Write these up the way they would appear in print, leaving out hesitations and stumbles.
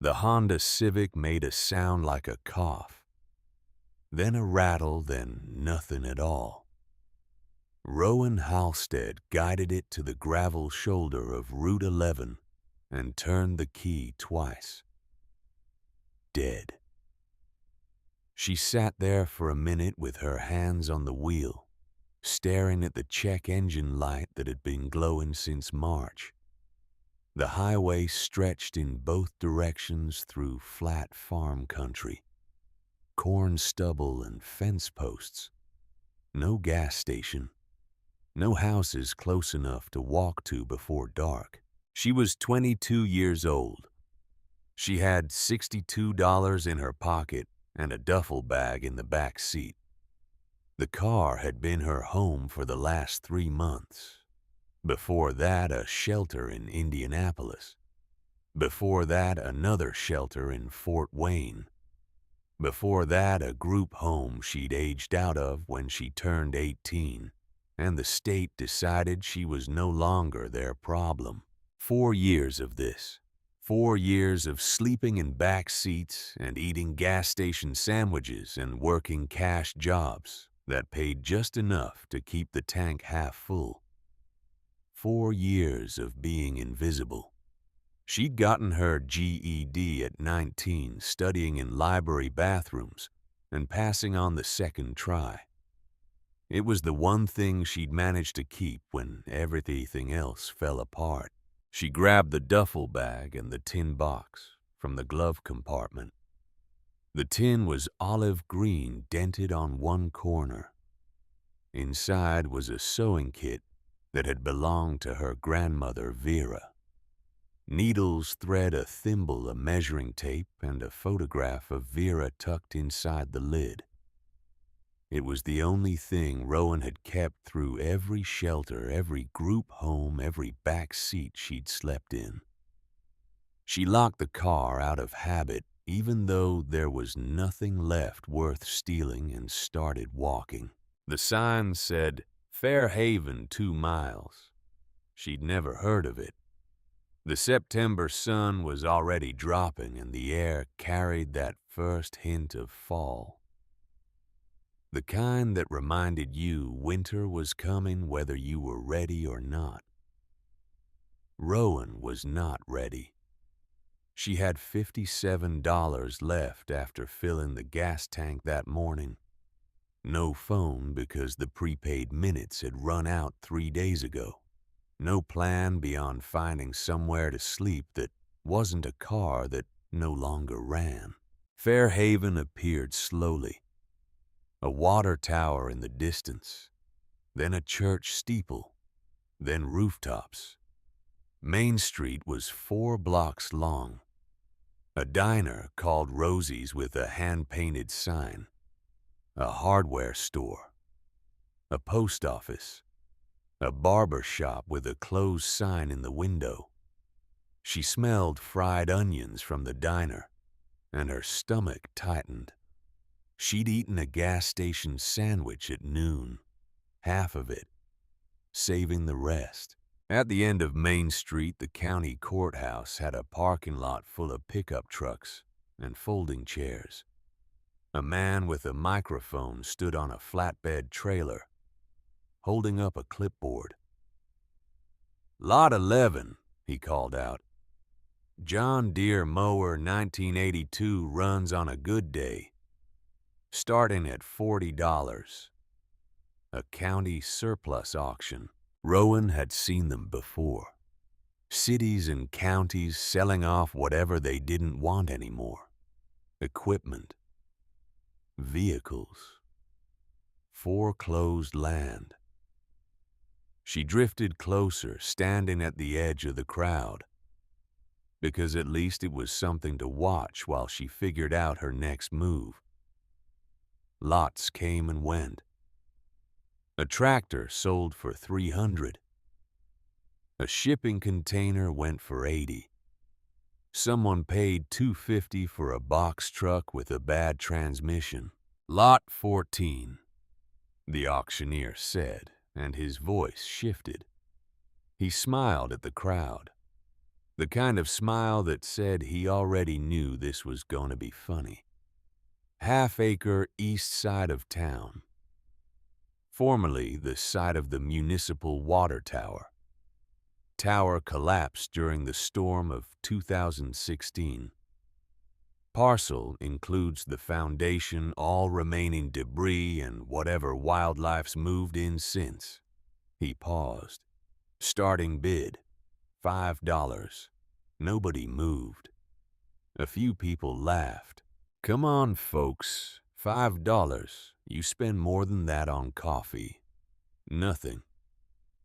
The Honda Civic made a sound like a cough, then a rattle, then nothing at all. Rowan Halstead guided it to the gravel shoulder of Route 11 and turned the key twice. Dead. She sat there for a minute with her hands on the wheel, staring at the check engine light that had been glowing since March. The highway stretched in both directions through flat farm country. Corn stubble and fence posts. No gas station. No houses close enough to walk to before dark. She was 22 years old. She had $62 in her pocket and a duffel bag in the back seat. The car had been her home for the last 3 months. Before that, a shelter in Indianapolis. Before that, another shelter in Fort Wayne. Before that, a group home she'd aged out of when she turned 18, and the state decided she was no longer their problem. 4 years of this. 4 years of sleeping in back seats and eating gas station sandwiches and working cash jobs that paid just enough to keep the tank half full. 4 years of being invisible. She'd gotten her GED at 19, studying in library bathrooms and passing on the second try. It was the one thing she'd managed to keep when everything else fell apart. She grabbed the duffel bag and the tin box from the glove compartment. The tin was olive green, dented on one corner. Inside was a sewing kit that had belonged to her grandmother, Vera. Needles, thread, a thimble, a measuring tape, and a photograph of Vera tucked inside the lid. It was the only thing Rowan had kept through every shelter, every group home, every back seat she'd slept in. She locked the car out of habit, even though there was nothing left worth stealing, and started walking. The sign said, Fairhaven 2 miles. She'd never heard of it. The September sun was already dropping, and the air carried that first hint of fall. The kind that reminded you winter was coming whether you were ready or not. Rowan was not ready. She had $57 left after filling the gas tank that morning. No phone because the prepaid minutes had run out 3 days ago. No plan beyond finding somewhere to sleep that wasn't a car that no longer ran. Fairhaven appeared slowly. A water tower in the distance, then a church steeple, then rooftops. Main Street was 4 blocks long. A diner called Rosie's with a hand-painted sign. A hardware store. A post office. A barber shop with a closed sign in the window. She smelled fried onions from the diner, and her stomach tightened. She'd eaten a gas station sandwich at noon, half of it, saving the rest. At the end of Main Street, the county courthouse had a parking lot full of pickup trucks and folding chairs. A man with a microphone stood on a flatbed trailer, holding up a clipboard. Lot 11, he called out. John Deere mower 1982 runs on a good day, starting at $40. A county surplus auction. Rowan had seen them before. Cities and counties selling off whatever they didn't want anymore. Equipment. Vehicles. Foreclosed land. She drifted closer, standing at the edge of the crowd, because at least it was something to watch while she figured out her next move. Lots came and went. A tractor sold for $300. A shipping container went for $80. Someone paid $250 for a box truck with a bad transmission. Lot 14, the auctioneer said, and his voice shifted. He smiled at the crowd. The kind of smile that said he already knew this was going to be funny. Half-acre east side of town. Formerly the site of the municipal water tower. Tower collapsed during the storm of 2016. Parcel includes the foundation, all remaining debris, and whatever wildlife's moved in since. He paused. Starting bid, $5. Nobody moved. A few people laughed. Come on, folks, $5. You spend more than that on coffee. Nothing.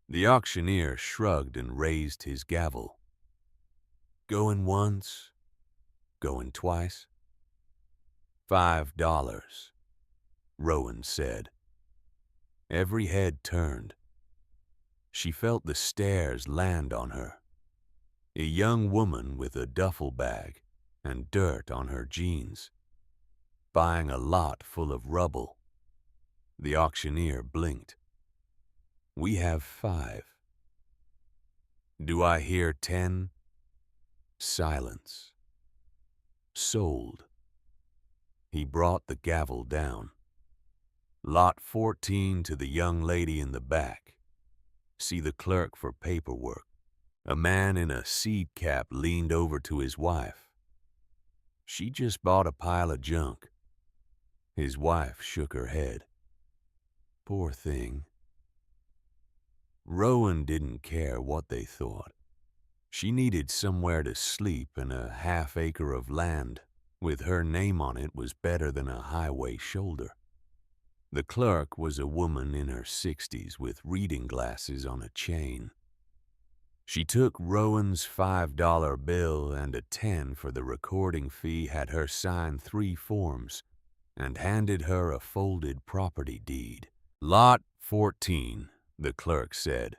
The auctioneer shrugged and raised his gavel. Going once, going twice. $5, Rowan said. Every head turned. She felt the stares land on her. A young woman with a duffel bag and dirt on her jeans, buying a lot full of rubble. The auctioneer blinked. We have 5. Do I hear 10? Silence. Sold. He brought the gavel down. Lot 14 to the young lady in the back. See the clerk for paperwork. A man in a seed cap leaned over to his wife. She just bought a pile of junk. His wife shook her head. Poor thing. Rowan didn't care what they thought. She needed somewhere to sleep, and a half-acre of land with her name on it was better than a highway shoulder. The clerk was a woman in her 60s with reading glasses on a chain. She took Rowan's $5 bill and a 10 for the recording fee, had her sign 3 forms, and handed her a folded property deed. Lot 14, the clerk said.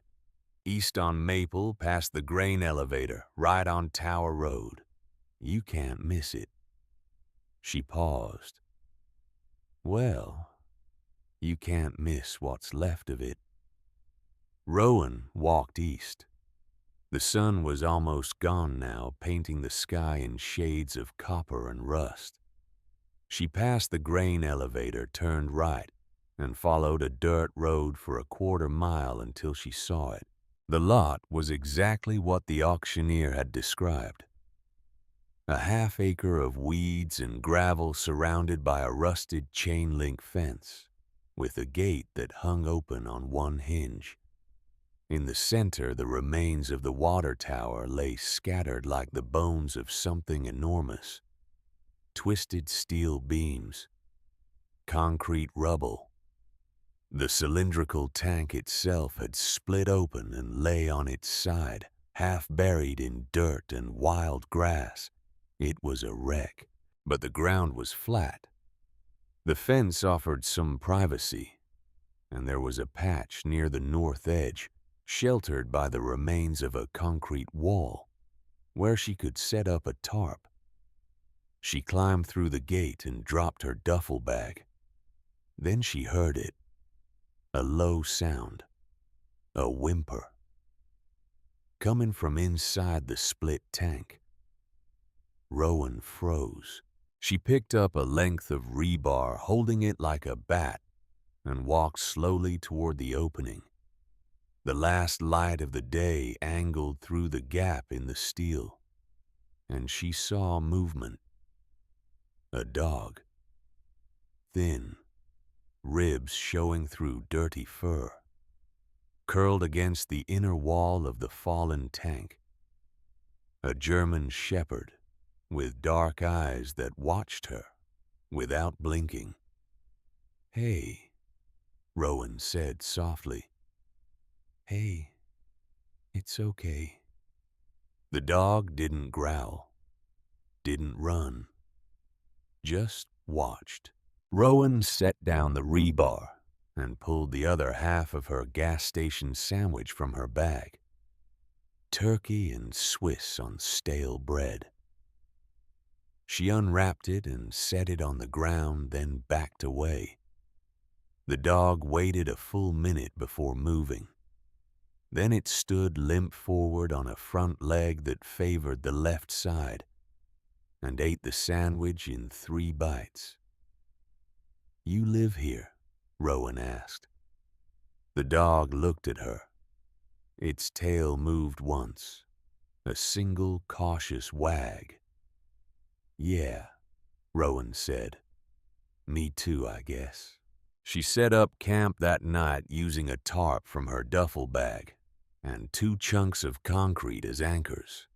East on Maple, past the grain elevator, right on Tower Road. You can't miss it. She paused. Well, you can't miss what's left of it. Rowan walked east. The sun was almost gone now, painting the sky in shades of copper and rust. She passed the grain elevator, turned right, and followed a dirt road for a quarter mile until she saw it. The lot was exactly what the auctioneer had described. A half-acre of weeds and gravel surrounded by a rusted chain-link fence, with a gate that hung open on one hinge. In the center, the remains of the water tower lay scattered like the bones of something enormous. Twisted steel beams, concrete rubble. The cylindrical tank itself had split open and lay on its side, half buried in dirt and wild grass. It was a wreck, but the ground was flat. The fence offered some privacy, and there was a patch near the north edge, sheltered by the remains of a concrete wall, where she could set up a tarp. She climbed through the gate and dropped her duffel bag. Then she heard it. A low sound. A whimper. Coming from inside the split tank. Rowan froze. She picked up a length of rebar, holding it like a bat, and walked slowly toward the opening. The last light of the day angled through the gap in the steel, and she saw movement. A dog. Thin, ribs showing through dirty fur, curled against the inner wall of the fallen tank. A German shepherd with dark eyes that watched her without blinking. Hey, Rowan said softly. Hey, it's okay. The dog didn't growl, didn't run, just watched. Rowan set down the rebar and pulled the other half of her gas station sandwich from her bag. Turkey and Swiss on stale bread. She unwrapped it and set it on the ground, then backed away. The dog waited a full minute before moving. Then it stood limp forward on a front leg that favored the left side and ate the sandwich in 3 bites. "You live here?" Rowan asked. The dog looked at her. Its tail moved once, a single cautious wag. "Yeah," Rowan said. "Me too, I guess." She set up camp that night using a tarp from her duffel bag and 2 chunks of concrete as anchors.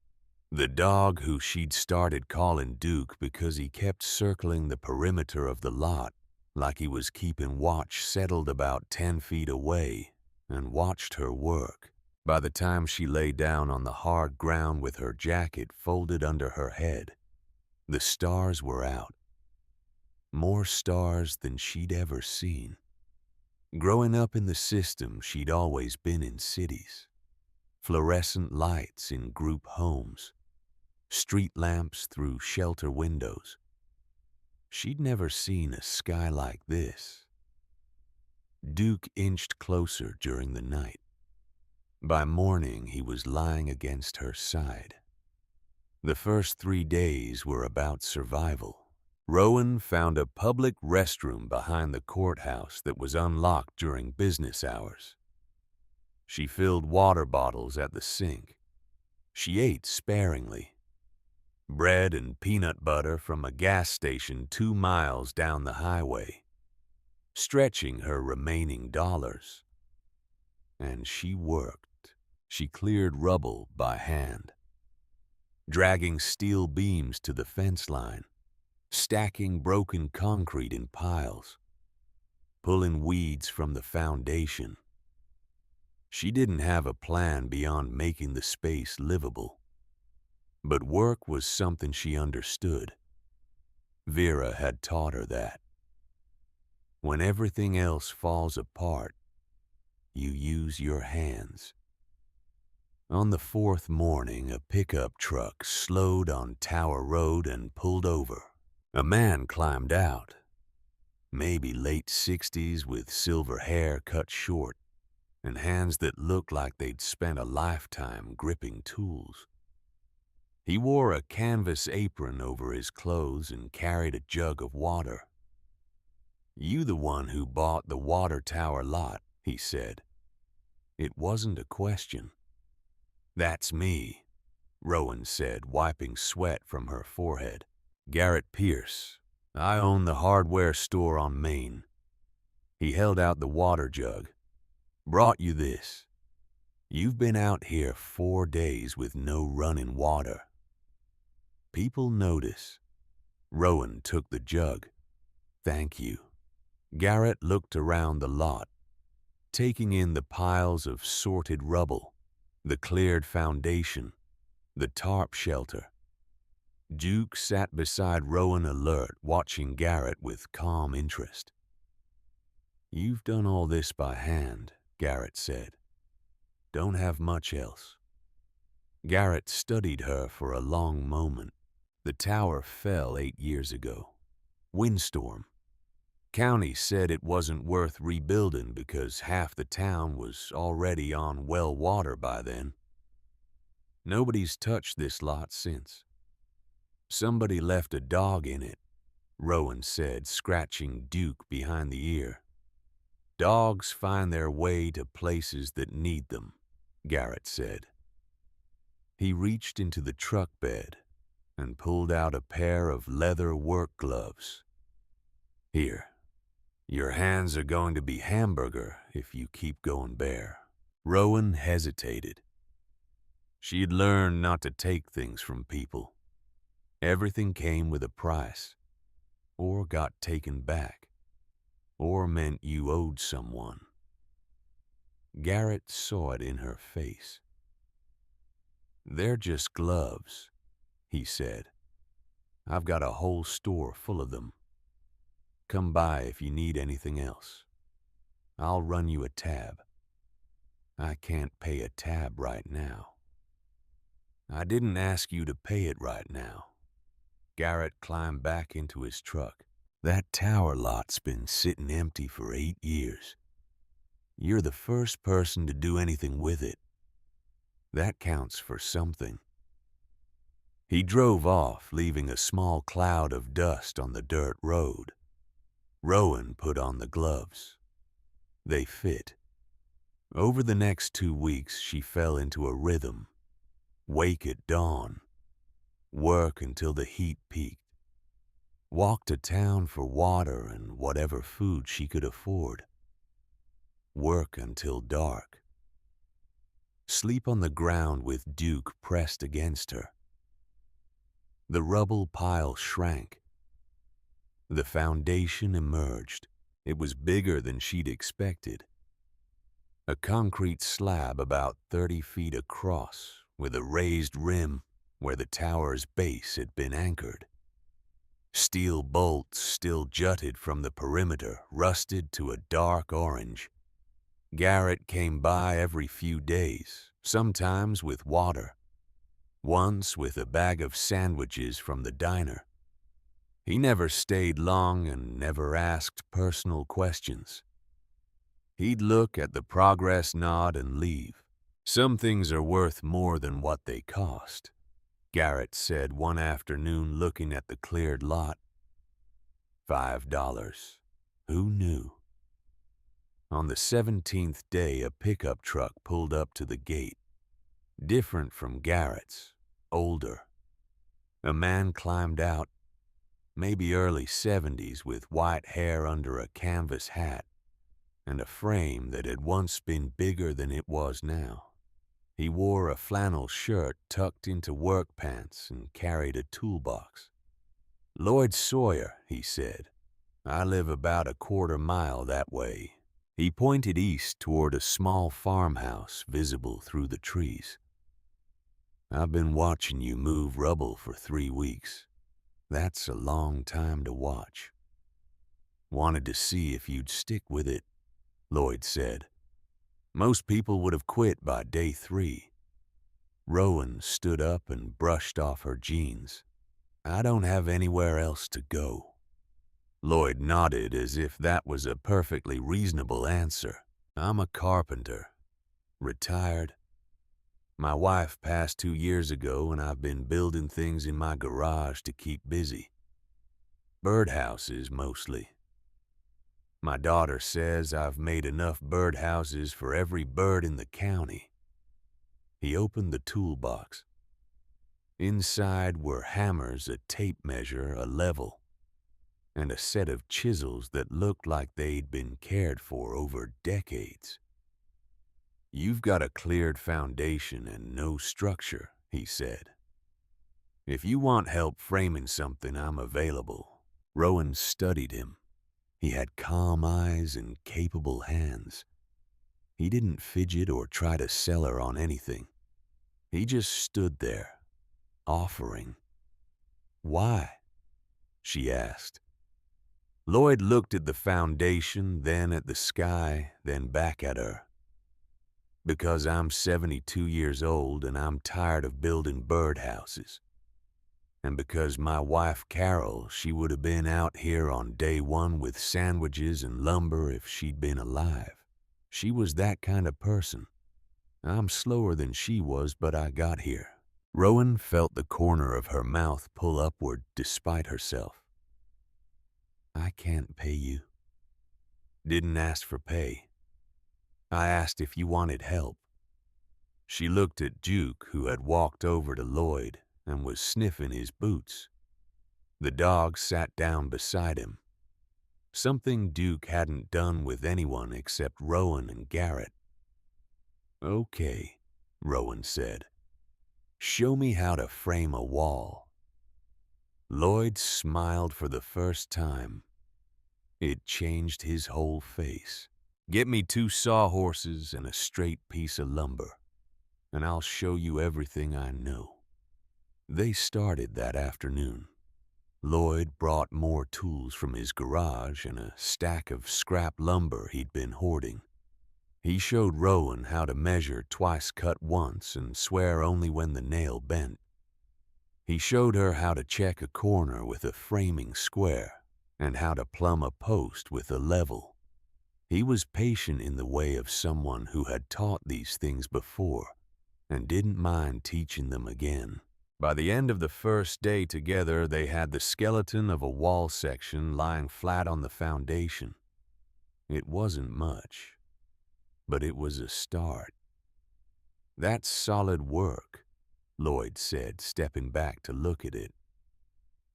The dog, who she'd started calling Duke because he kept circling the perimeter of the lot like he was keeping watch, settled about 10 feet away and watched her work. By the time she lay down on the hard ground with her jacket folded under her head, the stars were out. More stars than she'd ever seen. Growing up in the system, she'd always been in cities. Fluorescent lights in group homes, street lamps through shelter windows. She'd never seen a sky like this. Duke inched closer during the night. By morning, he was lying against her side. The first 3 days were about survival. Rowan found a public restroom behind the courthouse that was unlocked during business hours. She filled water bottles at the sink. She ate sparingly. Bread and peanut butter from a gas station 2 miles down the highway, stretching her remaining dollars. And she worked. She cleared rubble by hand, dragging steel beams to the fence line, stacking broken concrete in piles, pulling weeds from the foundation. She didn't have a plan beyond making the space livable. But work was something she understood. Vera had taught her that. When everything else falls apart, you use your hands. On the 4th morning, a pickup truck slowed on Tower Road and pulled over. A man climbed out, maybe late 60s with silver hair cut short and hands that looked like they'd spent a lifetime gripping tools. He wore a canvas apron over his clothes and carried a jug of water. "You the one who bought the water tower lot," he said. It wasn't a question. "That's me," Rowan said, wiping sweat from her forehead. "Garrett Pierce. I own the hardware store on Main." He held out the water jug. "Brought you this. You've been out here 4 days with no running water. People notice." Rowan took the jug. "Thank you." Garrett looked around the lot, taking in the piles of sorted rubble, the cleared foundation, the tarp shelter. Duke sat beside Rowan, alert, watching Garrett with calm interest. "You've done all this by hand," Garrett said. "Don't have much else." Garrett studied her for a long moment. "The tower fell 8 years ago. Windstorm. County said it wasn't worth rebuilding because half the town was already on well water by then. Nobody's touched this lot since. Somebody left a dog in it," Rowan said, scratching Duke behind the ear. "Dogs find their way to places that need them," Garrett said. He reached into the truck bed and pulled out a pair of leather work gloves. "Here, your hands are going to be hamburger if you keep going bare." Rowan hesitated. She'd learned not to take things from people. Everything came with a price, or got taken back, or meant you owed someone. Garrett saw it in her face. "They're just gloves," he said. "I've got a whole store full of them. Come by if you need anything else. I'll run you a tab." "I can't pay a tab right now." "I didn't ask you to pay it right now." Garrett climbed back into his truck. "That tower lot's been sitting empty for 8 years. you're the first person to do anything with it. That counts for something." He drove off, leaving a small cloud of dust on the dirt road. Rowan put on the gloves. They fit. Over the next 2 weeks, she fell into a rhythm. Wake at dawn. Work until the heat peaked. Walk to town for water and whatever food she could afford. Work until dark. Sleep on the ground with Duke pressed against her. The rubble pile shrank. The foundation emerged. It was bigger than she'd expected. A concrete slab about 30 feet across, with a raised rim where the tower's base had been anchored. Steel bolts still jutted from the perimeter, rusted to a dark orange. Garrett came by every few days, sometimes with water, once with a bag of sandwiches from the diner. He never stayed long and never asked personal questions. He'd look at the progress nod and leave. "Some things are worth more than what they cost," Garrett said one afternoon looking at the cleared lot. $5. Who knew? On the 17th day, a pickup truck pulled up to the gate. Different from Garrett's, older. A man climbed out, maybe early 70s, with white hair under a canvas hat and a frame that had once been bigger than it was now. He wore a flannel shirt tucked into work pants and carried a toolbox. "Lloyd Sawyer," he said. "I live about a quarter mile that way." He pointed east toward a small farmhouse visible through the trees. "I've been watching you move rubble for 3 weeks. That's a long time to watch. Wanted to see if you'd stick with it," Lloyd said. "Most people would have quit by day 3. Rowan stood up and brushed off her jeans. "I don't have anywhere else to go." Lloyd nodded as if that was a perfectly reasonable answer. "I'm a carpenter. Retired. My wife passed 2 years ago and I've been building things in my garage to keep busy. Birdhouses mostly. My daughter says I've made enough birdhouses for every bird in the county." He opened the toolbox. Inside were hammers, a tape measure, a level, and a set of chisels that looked like they'd been cared for over decades. "You've got a cleared foundation and no structure," he said. "If you want help framing something, I'm available." Rowan studied him. He had calm eyes and capable hands. He didn't fidget or try to sell her on anything. He just stood there, offering. "Why?" she asked. Lloyd looked at the foundation, then at the sky, then back at her. "Because I'm 72 years old and I'm tired of building birdhouses. And because my wife Carol, she would have been out here on day 1 with sandwiches and lumber if she'd been alive. She was that kind of person. I'm slower than she was, but I got here." Rowan felt the corner of her mouth pull upward despite herself. "I can't pay you." "Didn't ask for pay. I asked if you wanted help." She looked at Duke, who had walked over to Lloyd and was sniffing his boots. The dog sat down beside him, something Duke hadn't done with anyone except Rowan and Garrett. "Okay," Rowan said. "Show me how to frame a wall." Lloyd smiled for the first time. It changed his whole face. "Get me 2 sawhorses and a straight piece of lumber, and I'll show you everything I know." They started that afternoon. Lloyd brought more tools from his garage and a stack of scrap lumber he'd been hoarding. He showed Rowan how to measure twice cut once and swear only when the nail bent. He showed her how to check a corner with a framing square and how to plumb a post with a level. He was patient in the way of someone who had taught these things before and didn't mind teaching them again. By the end of the first day together, they had the skeleton of a wall section lying flat on the foundation. It wasn't much, but it was a start. "That's solid work," Lloyd said, stepping back to look at it.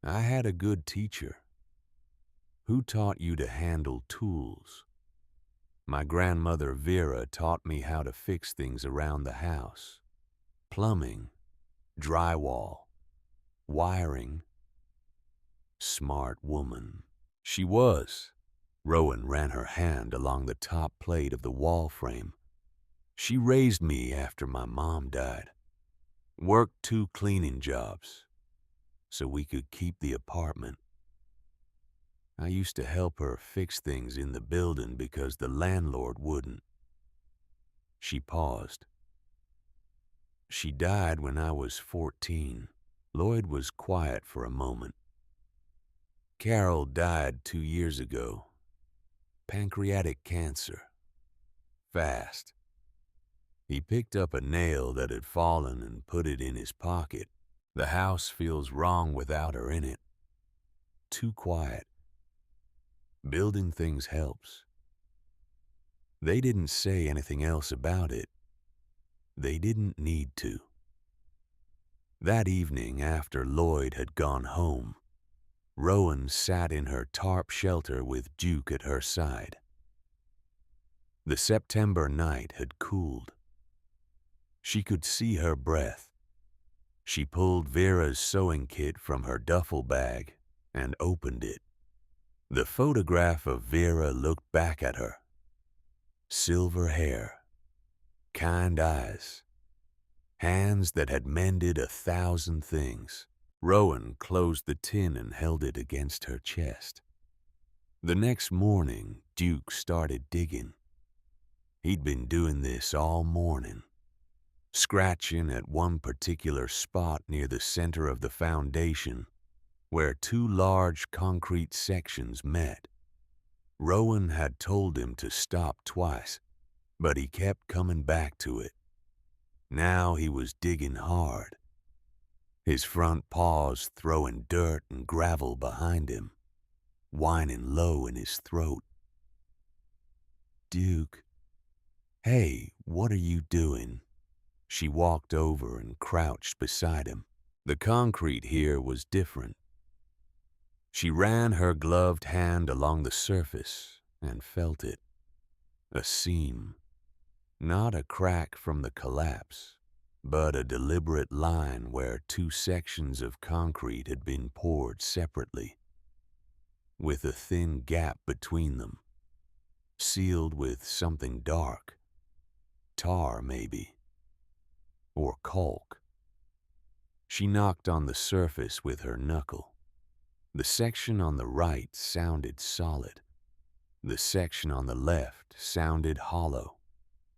"I had a good teacher." "Who taught you to handle tools?" "My grandmother Vera taught me how to fix things around the house. Plumbing, drywall, wiring." "Smart woman." "She was." Rowan ran her hand along the top plate of the wall frame. "She raised me after my mom died. Worked 2 cleaning jobs so we could keep the apartment. I used to help her fix things in the building because the landlord wouldn't." She paused. "She died when I was 14. Lloyd was quiet for a moment. "Carol died 2 years ago. Pancreatic cancer. Fast." He picked up a nail that had fallen and put it in his pocket. "The house feels wrong without her in it. Too quiet. Building things helps." They didn't say anything else about it. They didn't need to. That evening, after Lloyd had gone home, Rowan sat in her tarp shelter with Duke at her side. The September night had cooled. She could see her breath. She pulled Vera's sewing kit from her duffel bag and opened it. The photograph of Vera looked back at her. Silver hair, kind eyes, hands that had mended 1,000 things. Rowan closed the tin and held it against her chest. The next morning, Duke started digging. He'd been doing this all morning, scratching at one particular spot near the center of the foundation where 2 large concrete sections met. Rowan had told him to stop twice, but he kept coming back to it. Now he was digging hard, his front paws throwing dirt and gravel behind him, whining low in his throat. "Duke, hey, what are you doing?" She walked over and crouched beside him. The concrete here was different. She ran her gloved hand along the surface and felt it. A seam. Not a crack from the collapse, but a deliberate line where 2 sections of concrete had been poured separately, with a thin gap between them, sealed with something dark. Tar, maybe. Or caulk. She knocked on the surface with her knuckle. The section on the right sounded solid. The section on the left sounded hollow.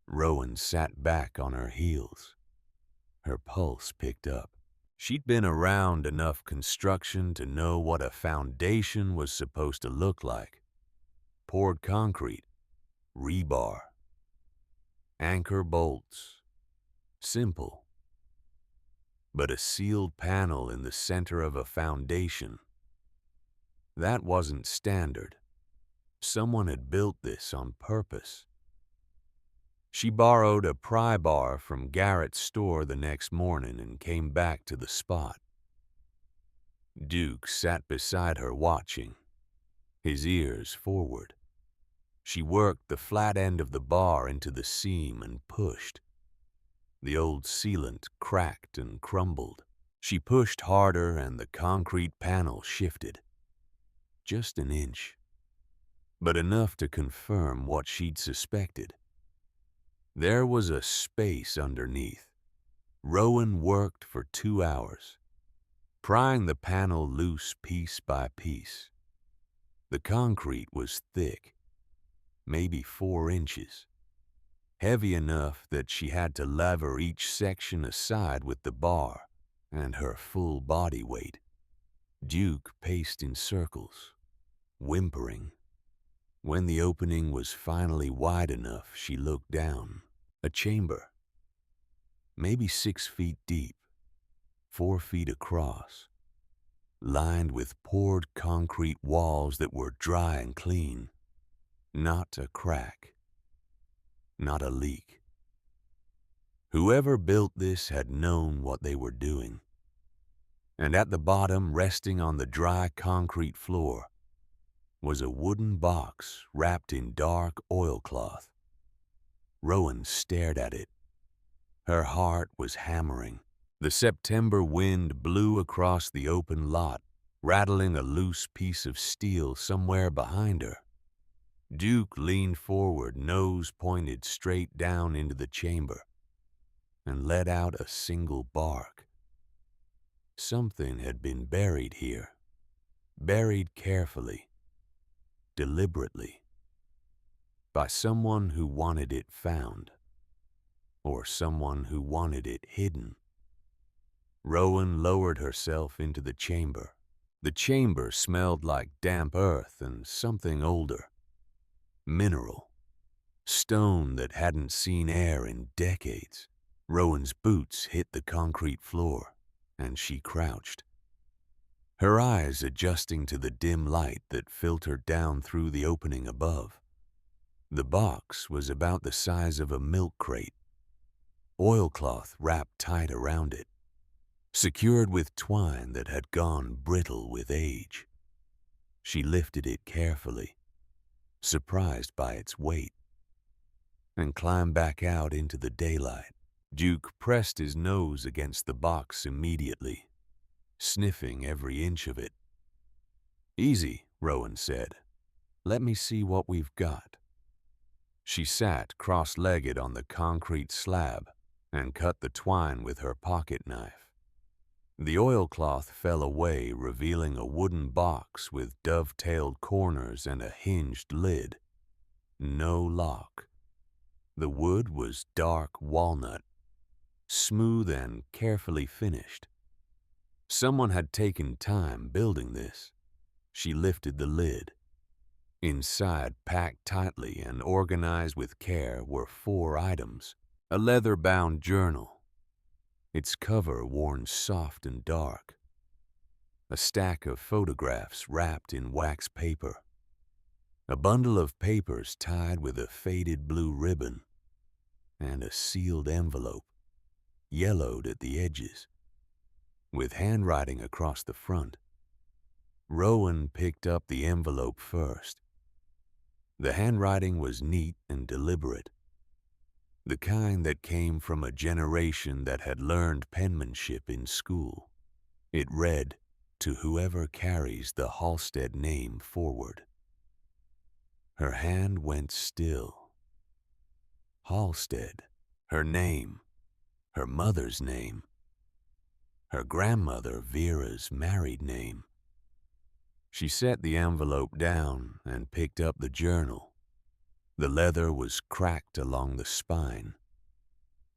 Rowan sat back on her heels. Her pulse picked up. She'd been around enough construction to know what a foundation was supposed to look like. Poured concrete, rebar, anchor bolts. Simple. But a sealed panel in the center of a foundation. That wasn't standard. Someone had built this on purpose. She borrowed a pry bar from Garrett's store the next morning and came back to the spot. Duke sat beside her watching, his ears forward. She worked the flat end of the bar into the seam and pushed. The old sealant cracked and crumbled. She pushed harder and the concrete panel shifted. Just an inch, but enough to confirm what she'd suspected. There was a space underneath. Rowan worked for 2 hours, prying the panel loose piece by piece. The concrete was thick, maybe 4 inches, heavy enough that she had to lever each section aside with the bar and her full body weight. Duke paced in circles, whimpering. When the opening was finally wide enough, she looked down. A chamber, maybe 6 feet deep, 4 feet across, lined with poured concrete walls that were dry and clean. Not a crack, not a leak. Whoever built this had known what they were doing. And at the bottom, resting on the dry concrete floor, was a wooden box wrapped in dark oilcloth. Rowan stared at it. Her heart was hammering. The September wind blew across the open lot, rattling a loose piece of steel somewhere behind her. Duke leaned forward, nose pointed straight down into the chamber, and let out a single bark. Something had been buried here, buried carefully, deliberately, by someone who wanted it found, or someone who wanted it hidden. Rowan lowered herself into the chamber. The chamber smelled like damp earth and something older. Mineral. Stone that hadn't seen air in decades. Rowan's boots hit the concrete floor, and she crouched, her eyes adjusting to the dim light that filtered down through the opening above. The box was about the size of a milk crate, oilcloth wrapped tight around it, secured with twine that had gone brittle with age. She lifted it carefully, surprised by its weight, and climbed back out into the daylight. Duke pressed his nose against the box immediately, sniffing every inch of it. "Easy," Rowan said. "Let me see what we've got." She sat cross-legged on the concrete slab and cut the twine with her pocket knife. The oilcloth fell away, revealing a wooden box with dovetailed corners and a hinged lid. No lock. The wood was dark walnut, smooth and carefully finished. Someone had taken time building this. She lifted the lid. Inside, packed tightly and organized with care, were 4 items. A leather-bound journal, its cover worn soft and dark. A stack of photographs wrapped in wax paper. A bundle of papers tied with a faded blue ribbon. And a sealed envelope, yellowed at the edges, with handwriting across the front. Rowan picked up the envelope first. The handwriting was neat and deliberate, the kind that came from a generation that had learned penmanship in school. It read, "To whoever carries the Halstead name forward." Her hand went still. Halstead, her name, her mother's name, her grandmother Vera's married name. She set the envelope down and picked up the journal. The leather was cracked along the spine.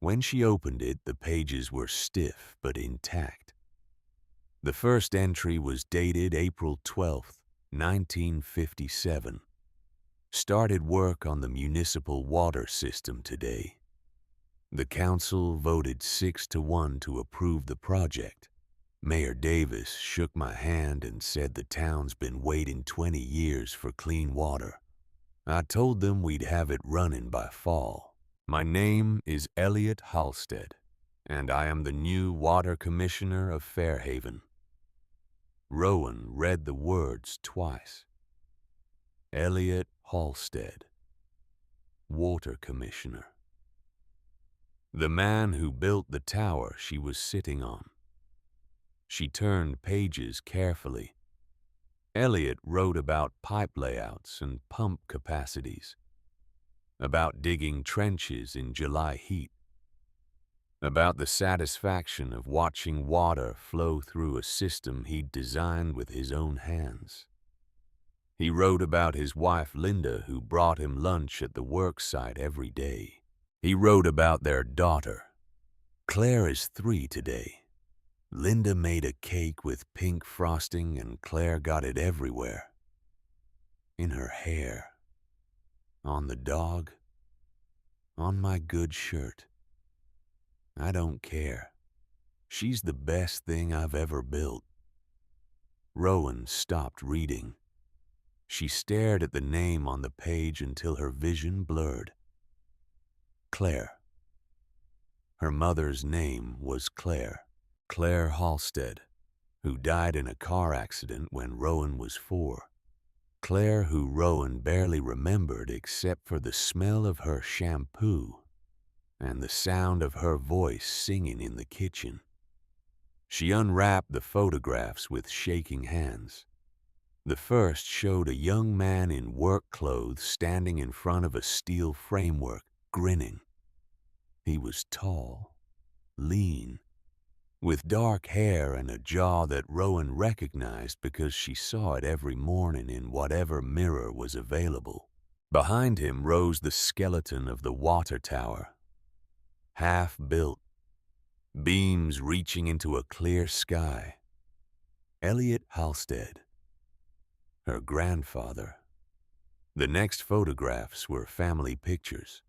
When she opened it, the pages were stiff but intact. The first entry was dated April 12th, 1957. Started work on the municipal water system today. The council voted 6-1 to approve the project. Mayor Davis shook my hand and said the town's been waiting 20 years for clean water. I told them we'd have it running by fall. My name is Elliot Halstead, and I am the new water commissioner of Fairhaven. Rowan read the words twice. Elliot Halstead, water commissioner. The man who built the tower she was sitting on. She turned pages carefully. Elliot wrote about pipe layouts and pump capacities, about digging trenches in July heat, about the satisfaction of watching water flow through a system he'd designed with his own hands. He wrote about his wife Linda, who brought him lunch at the work site every day. He wrote about their daughter. Claire is 3 today. Linda made a cake with pink frosting and Claire got it everywhere. In her hair, on the dog, on my good shirt. I don't care. She's the best thing I've ever built." Rowan stopped reading. She stared at the name on the page until her vision blurred. Claire. Her mother's name was Claire Halstead, who died in a car accident when Rowan was 4. Claire, who Rowan barely remembered except for the smell of her shampoo and the sound of her voice singing in the kitchen. She unwrapped the photographs with shaking hands. The first showed a young man in work clothes standing in front of a steel framework, grinning. He was tall, lean, with dark hair and a jaw that Rowan recognized because she saw it every morning in whatever mirror was available. Behind him rose the skeleton of the water tower, half-built, beams reaching into a clear sky. Elliot Halstead, her grandfather. The next photographs were family pictures.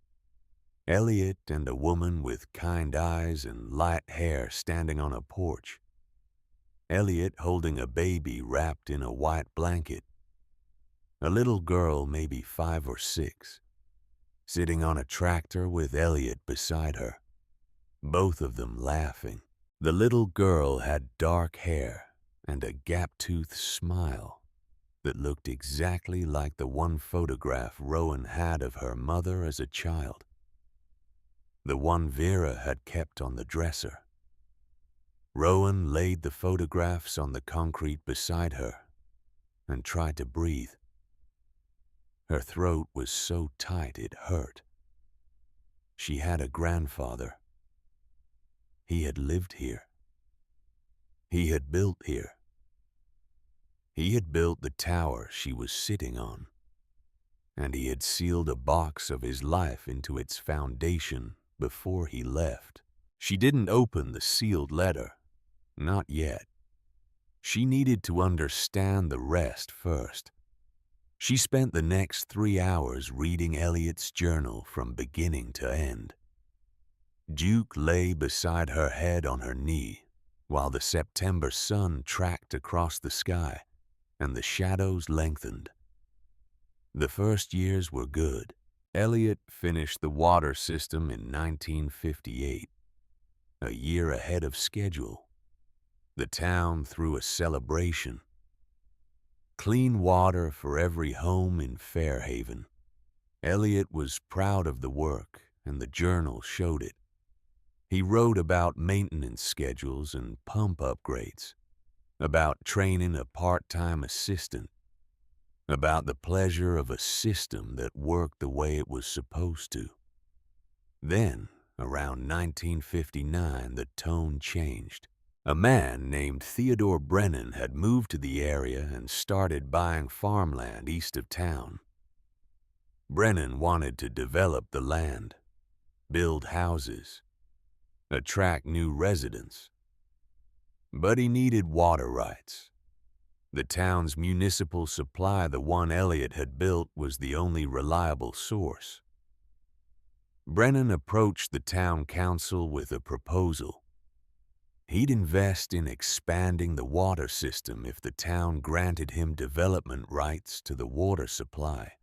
Elliot and a woman with kind eyes and light hair standing on a porch. Elliot holding a baby wrapped in a white blanket. A little girl, maybe 5 or 6, sitting on a tractor with Elliot beside her, both of them laughing. The little girl had dark hair and a gap-toothed smile that looked exactly like the one photograph Rowan had of her mother as a child, the one Vera had kept on the dresser. Rowan laid the photographs on the concrete beside her and tried to breathe. Her throat was so tight it hurt. She had a grandfather. He had lived here. He had built here. He had built the tower she was sitting on, and he had sealed a box of his life into its foundation before he left. She didn't open the sealed letter. Not yet. She needed to understand the rest first. She spent the next 3 hours reading Elliot's journal from beginning to end. Duke lay beside her head on her knee, while the September sun tracked across the sky and the shadows lengthened. The first years were good. Elliot finished the water system in 1958, a year ahead of schedule. The town threw a celebration. Clean water for every home in Fairhaven. Elliot was proud of the work, and the journal showed it. He wrote about maintenance schedules and pump upgrades, about training a part-time assistant, about the pleasure of a system that worked the way it was supposed to. Then, around 1959, the tone changed. A man named Theodore Brennan had moved to the area and started buying farmland east of town. Brennan wanted to develop the land, build houses, attract new residents. But he needed water rights. The town's municipal supply, the one Elliot had built, was the only reliable source. Brennan approached the town council with a proposal. He'd invest in expanding the water system if the town granted him development rights to the water supply.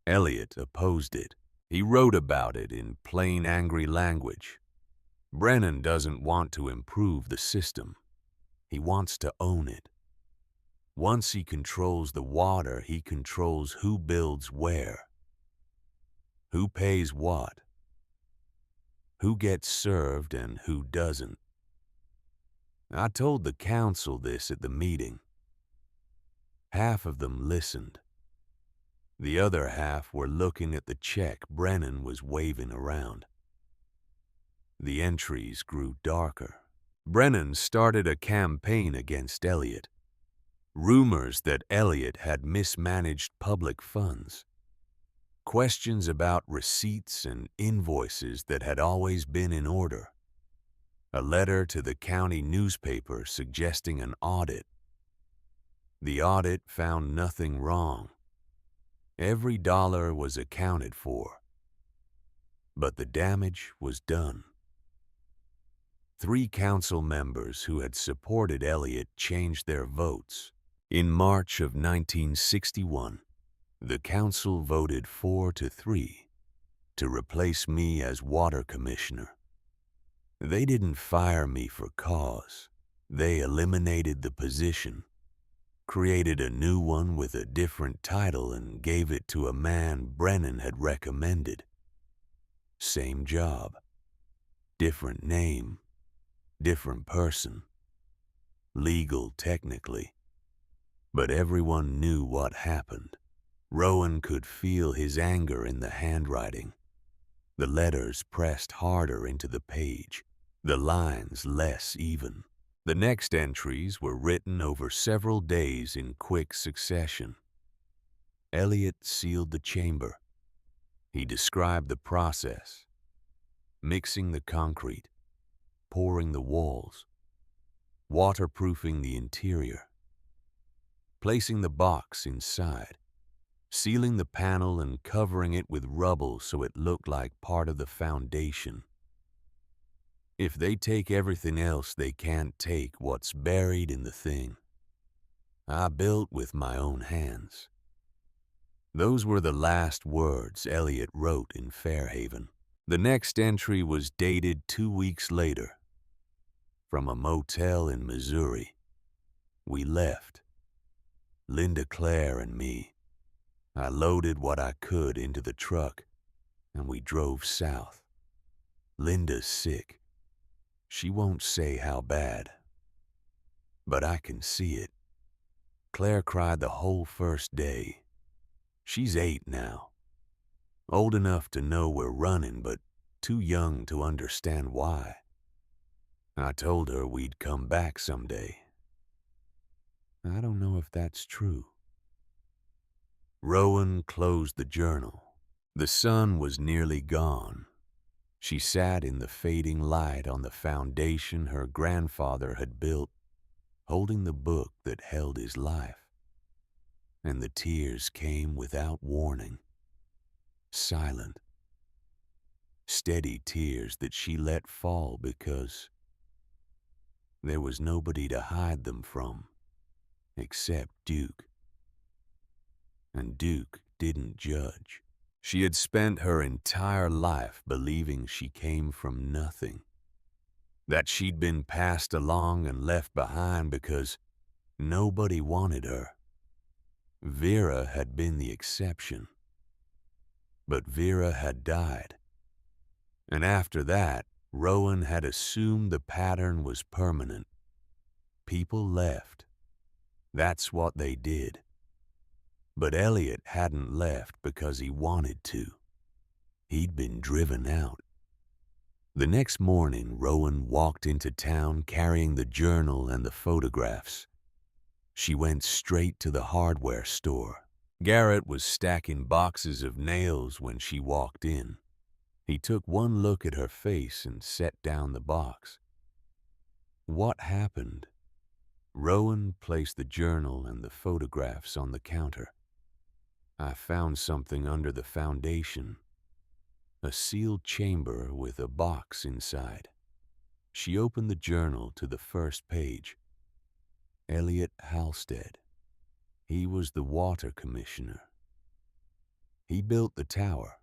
Elliot opposed it. He wrote about it in plain, angry language. Brennan doesn't want to improve the system. He wants to own it. Once he controls the water, he controls who builds where, who pays what, who gets served and who doesn't. I told the council this at the meeting. Half of them listened. The other half were looking at the check Brennan was waving around. The entries grew darker. Brennan started a campaign against Elliot. Rumors that Elliot had mismanaged public funds. Questions about receipts and invoices that had always been in order. A letter to the county newspaper suggesting an audit. The audit found nothing wrong. Every dollar was accounted for, but the damage was done. 3 council members who had supported Elliot changed their votes. In March of 1961, the council voted 4-3 to replace me as water commissioner. They didn't fire me for cause. They eliminated the position, created a new one with a different title, and gave it to a man Brennan had recommended. Same job, different name, different person. Legal technically, but everyone knew what happened. Rowan could feel his anger in the handwriting. The letters pressed harder into the page, the lines less even. The next entries were written over several days in quick succession. Elliot sealed the chamber. He described the process: mixing the concrete, pouring the walls, waterproofing the interior, placing the box inside, sealing the panel and covering it with rubble so it looked like part of the foundation. If they take everything else, they can't take what's buried in the thing I built with my own hands. Those were the last words Elliot wrote in Fairhaven. The next entry was dated 2 weeks later. From a motel in Missouri, we left. Linda, Claire, and me. I loaded what I could into the truck, and we drove south. Linda's sick. She won't say how bad, but I can see it. Claire cried the whole first day. She's 8 now. Old enough to know we're running, but too young to understand why. I told her we'd come back someday. I don't know if that's true. Rowan closed the journal. The sun was nearly gone. She sat in the fading light on the foundation her grandfather had built, holding the book that held his life. And the tears came without warning. Silent, steady tears that she let fall because there was nobody to hide them from except Duke. And Duke didn't judge. She had spent her entire life believing she came from nothing, that she'd been passed along and left behind because nobody wanted her. Vera had been the exception. But Vera had died. And after that, Rowan had assumed the pattern was permanent. People left. That's what they did. But Elliot hadn't left because he wanted to. He'd been driven out. The next morning, Rowan walked into town carrying the journal and the photographs. She went straight to the hardware store. Garrett was stacking boxes of nails when she walked in. He took one look at her face and set down the box. What happened? Rowan placed the journal and the photographs on the counter. I found something under the foundation. A sealed chamber with a box inside. She opened the journal to the first page. Elliot Halstead. He was the water commissioner. He built the tower.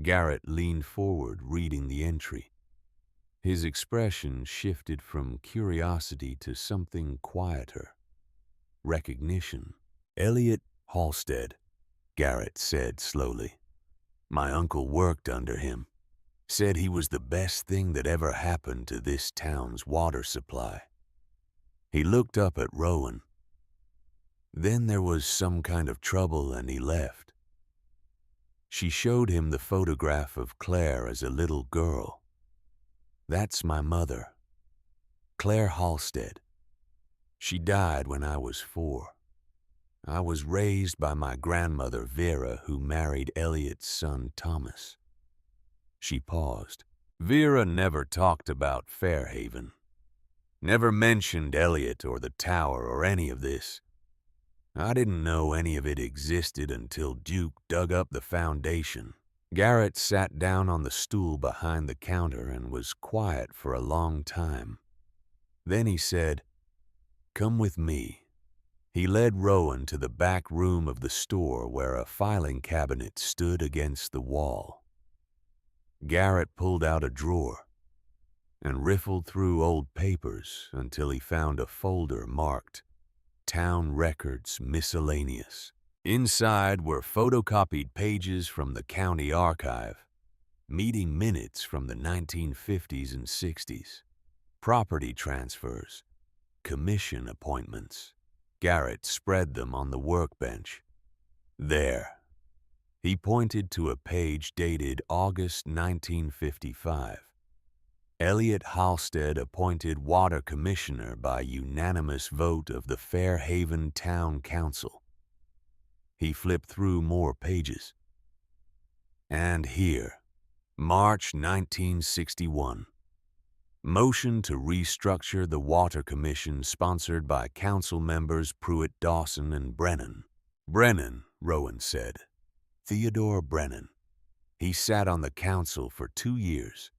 Garrett leaned forward, reading the entry. His expression shifted from curiosity to something quieter. Recognition. Elliot Halstead, Garrett said slowly. My uncle worked under him. Said he was the best thing that ever happened to this town's water supply. He looked up at Rowan. Then there was some kind of trouble and he left. She showed him the photograph of Claire as a little girl. That's my mother, Claire Halstead. She died when I was 4. I was raised by my grandmother Vera, who married Elliot's son Thomas. She paused. Vera never talked about Fairhaven. Never mentioned Elliot or the tower or any of this. I didn't know any of it existed until Duke dug up the foundation. Garrett sat down on the stool behind the counter and was quiet for a long time. Then he said, "Come with me." He led Rowan to the back room of the store where a filing cabinet stood against the wall. Garrett pulled out a drawer and riffled through old papers until he found a folder marked Town Records Miscellaneous. Inside were photocopied pages from the county archive, meeting minutes from the 1950s and 60s, property transfers, commission appointments. Garrett spread them on the workbench. There. He pointed to a page dated August 1955. Elliot Halstead appointed water commissioner by unanimous vote of the Fairhaven Town Council. He flipped through more pages. And here, March 1961. Motion to restructure the Water Commission sponsored by council members Pruitt Dawson and Brennan. Brennan, Rowan said. Theodore Brennan. He sat on the council for 2 years.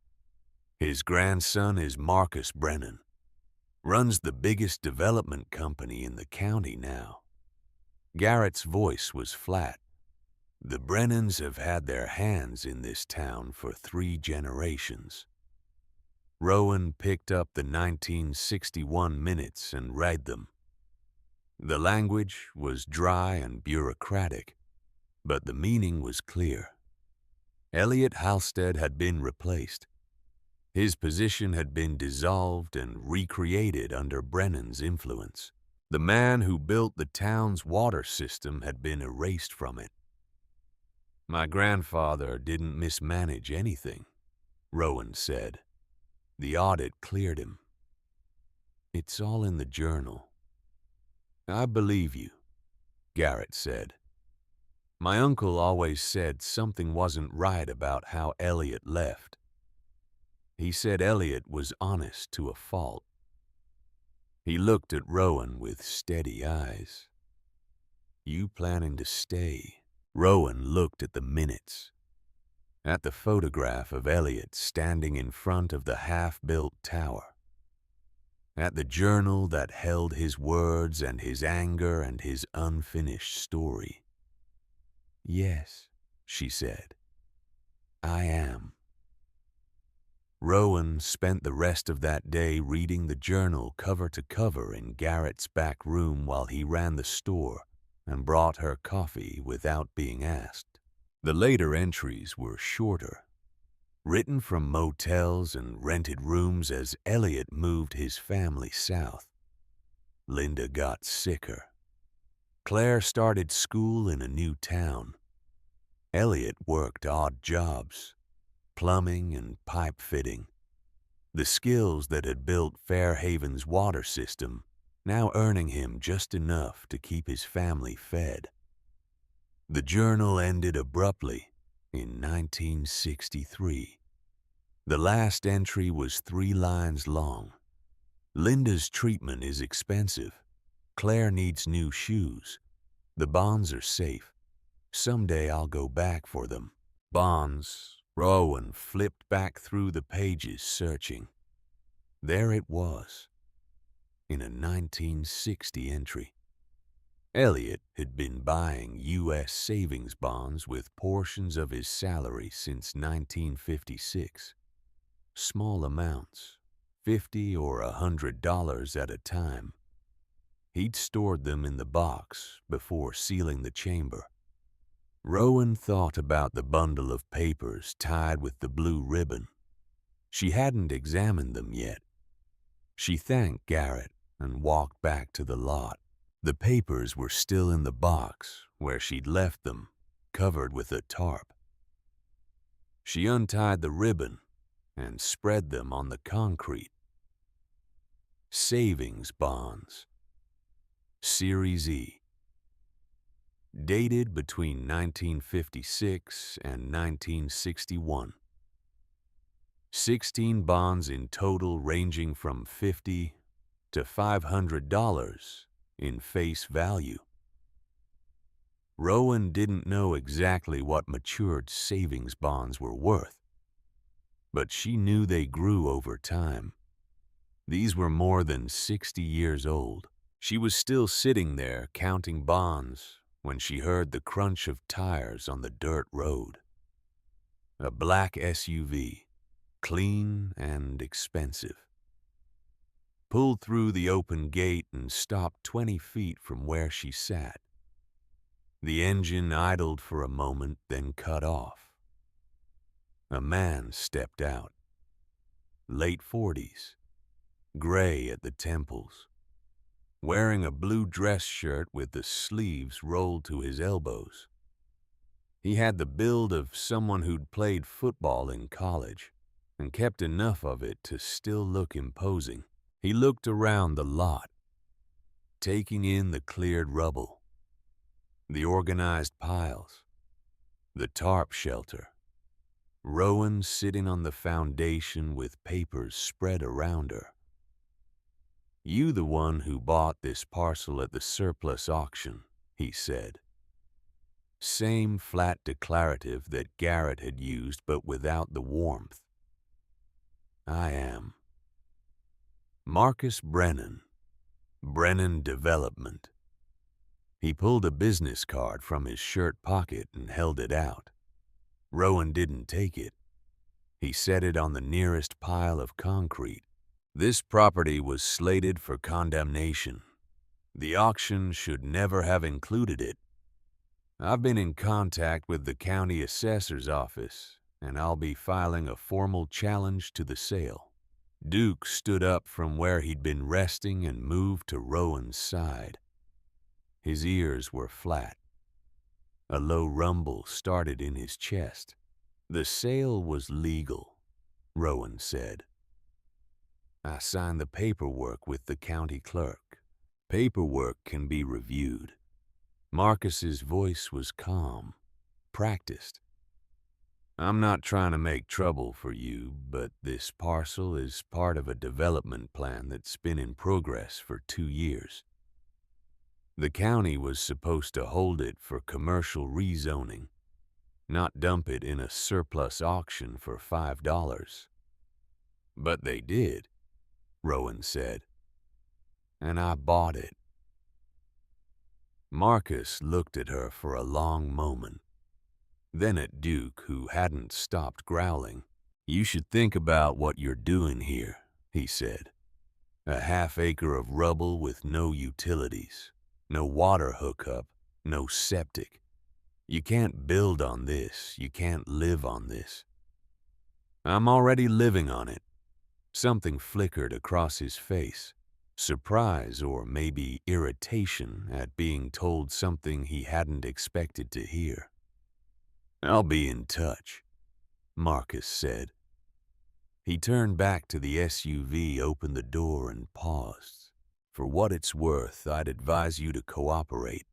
His grandson is Marcus Brennan. Runs the biggest development company in the county now. Garrett's voice was flat. The Brennans have had their hands in this town for 3 generations. Rowan picked up the 1961 minutes and read them. The language was dry and bureaucratic, but the meaning was clear. Elliot Halstead had been replaced. His position had been dissolved and recreated under Brennan's influence. The man who built the town's water system had been erased from it. My grandfather didn't mismanage anything, Rowan said. The audit cleared him. It's all in the journal. I believe you, Garrett said. My uncle always said something wasn't right about how Elliot left. He said Elliot was honest to a fault. He looked at Rowan with steady eyes. You planning to stay? Rowan looked at the minutes, at the photograph of Elliot standing in front of the half-built tower, at the journal that held his words and his anger and his unfinished story. Yes, she said. I am. Rowan spent the rest of that day reading the journal cover to cover in Garrett's back room while he ran the store and brought her coffee without being asked. The later entries were shorter, written from motels and rented rooms as Elliot moved his family south. Linda got sicker. Claire started school in a new town. Elliot worked odd jobs, plumbing and pipe fitting. The skills that had built Fairhaven's water system, now earning him just enough to keep his family fed. The journal ended abruptly in 1963. The last entry was 3 lines long. Linda's treatment is expensive. Claire needs new shoes. The bonds are safe. Someday I'll go back for them. Bonds. Rowan flipped back through the pages searching. There it was, in a 1960 entry. Elliot had been buying U.S. savings bonds with portions of his salary since 1956. Small amounts, $50 or $100 at a time. He'd stored them in the box before sealing the chamber. Rowan thought about the bundle of papers tied with the blue ribbon. She hadn't examined them yet. She thanked Garrett and walked back to the lot. The papers were still in the box where she'd left them, covered with a tarp. She untied the ribbon and spread them on the concrete. Savings bonds. Series E. Dated between 1956 and 1961. 16 bonds in total ranging from $50 to $500 in face value. Rowan didn't know exactly what matured savings bonds were worth, but she knew they grew over time. These were more than 60 years old. She was still sitting there counting bonds when she heard the crunch of tires on the dirt road. A black SUV, clean and expensive, pulled through the open gate and stopped 20 feet from where she sat. The engine idled for a moment, then cut off. A man stepped out, late 40s, gray at the temples, wearing a blue dress shirt with the sleeves rolled to his elbows. He had the build of someone who'd played football in college and kept enough of it to still look imposing. He looked around the lot, taking in the cleared rubble, the organized piles, the tarp shelter, Rowan sitting on the foundation with papers spread around her. "You the one who bought this parcel at the surplus auction," he said. Same flat declarative that Garrett had used, but without the warmth. "I am. Marcus Brennan, Brennan Development." He pulled a business card from his shirt pocket and held it out. Rowan didn't take it. He set it on the nearest pile of concrete. "This property was slated for condemnation. The auction should never have included it. I've been in contact with the county assessor's office, and I'll be filing a formal challenge to the sale." Duke stood up from where he'd been resting and moved to Rowan's side. His ears were flat. A low rumble started in his chest. "The sale was legal," Rowan said. "I signed the paperwork with the county clerk. Paperwork can be reviewed." Marcus's voice was calm, practiced. "I'm not trying to make trouble for you, but this parcel is part of a development plan that's been in progress for 2 years. The county was supposed to hold it for commercial rezoning, not dump it in a surplus auction for $5. But they did," Rowan said. "And I bought it." Marcus looked at her for a long moment, then at Duke, who hadn't stopped growling. "You should think about what you're doing here," he said. "A half-acre of rubble with no utilities, no water hookup, no septic. You can't build on this, you can't live on this." "I'm already living on it." Something flickered across his face. Surprise or maybe irritation at being told something he hadn't expected to hear. "I'll be in touch," Marcus said. He turned back to the SUV, opened the door, and paused. "For what it's worth, I'd advise you to cooperate.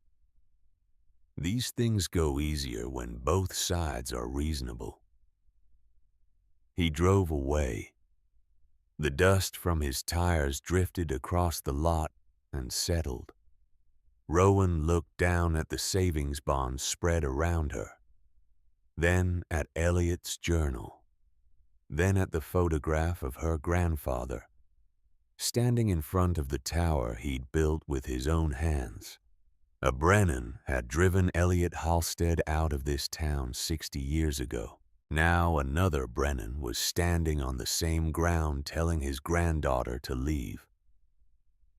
These things go easier when both sides are reasonable." He drove away. The dust from his tires drifted across the lot and settled. Rowan looked down at the savings bonds spread around her, then at Elliot's journal, then at the photograph of her grandfather, standing in front of the tower he'd built with his own hands. A Brennan had driven Elliot Halstead out of this town 60 years ago. Now another Brennan was standing on the same ground telling his granddaughter to leave.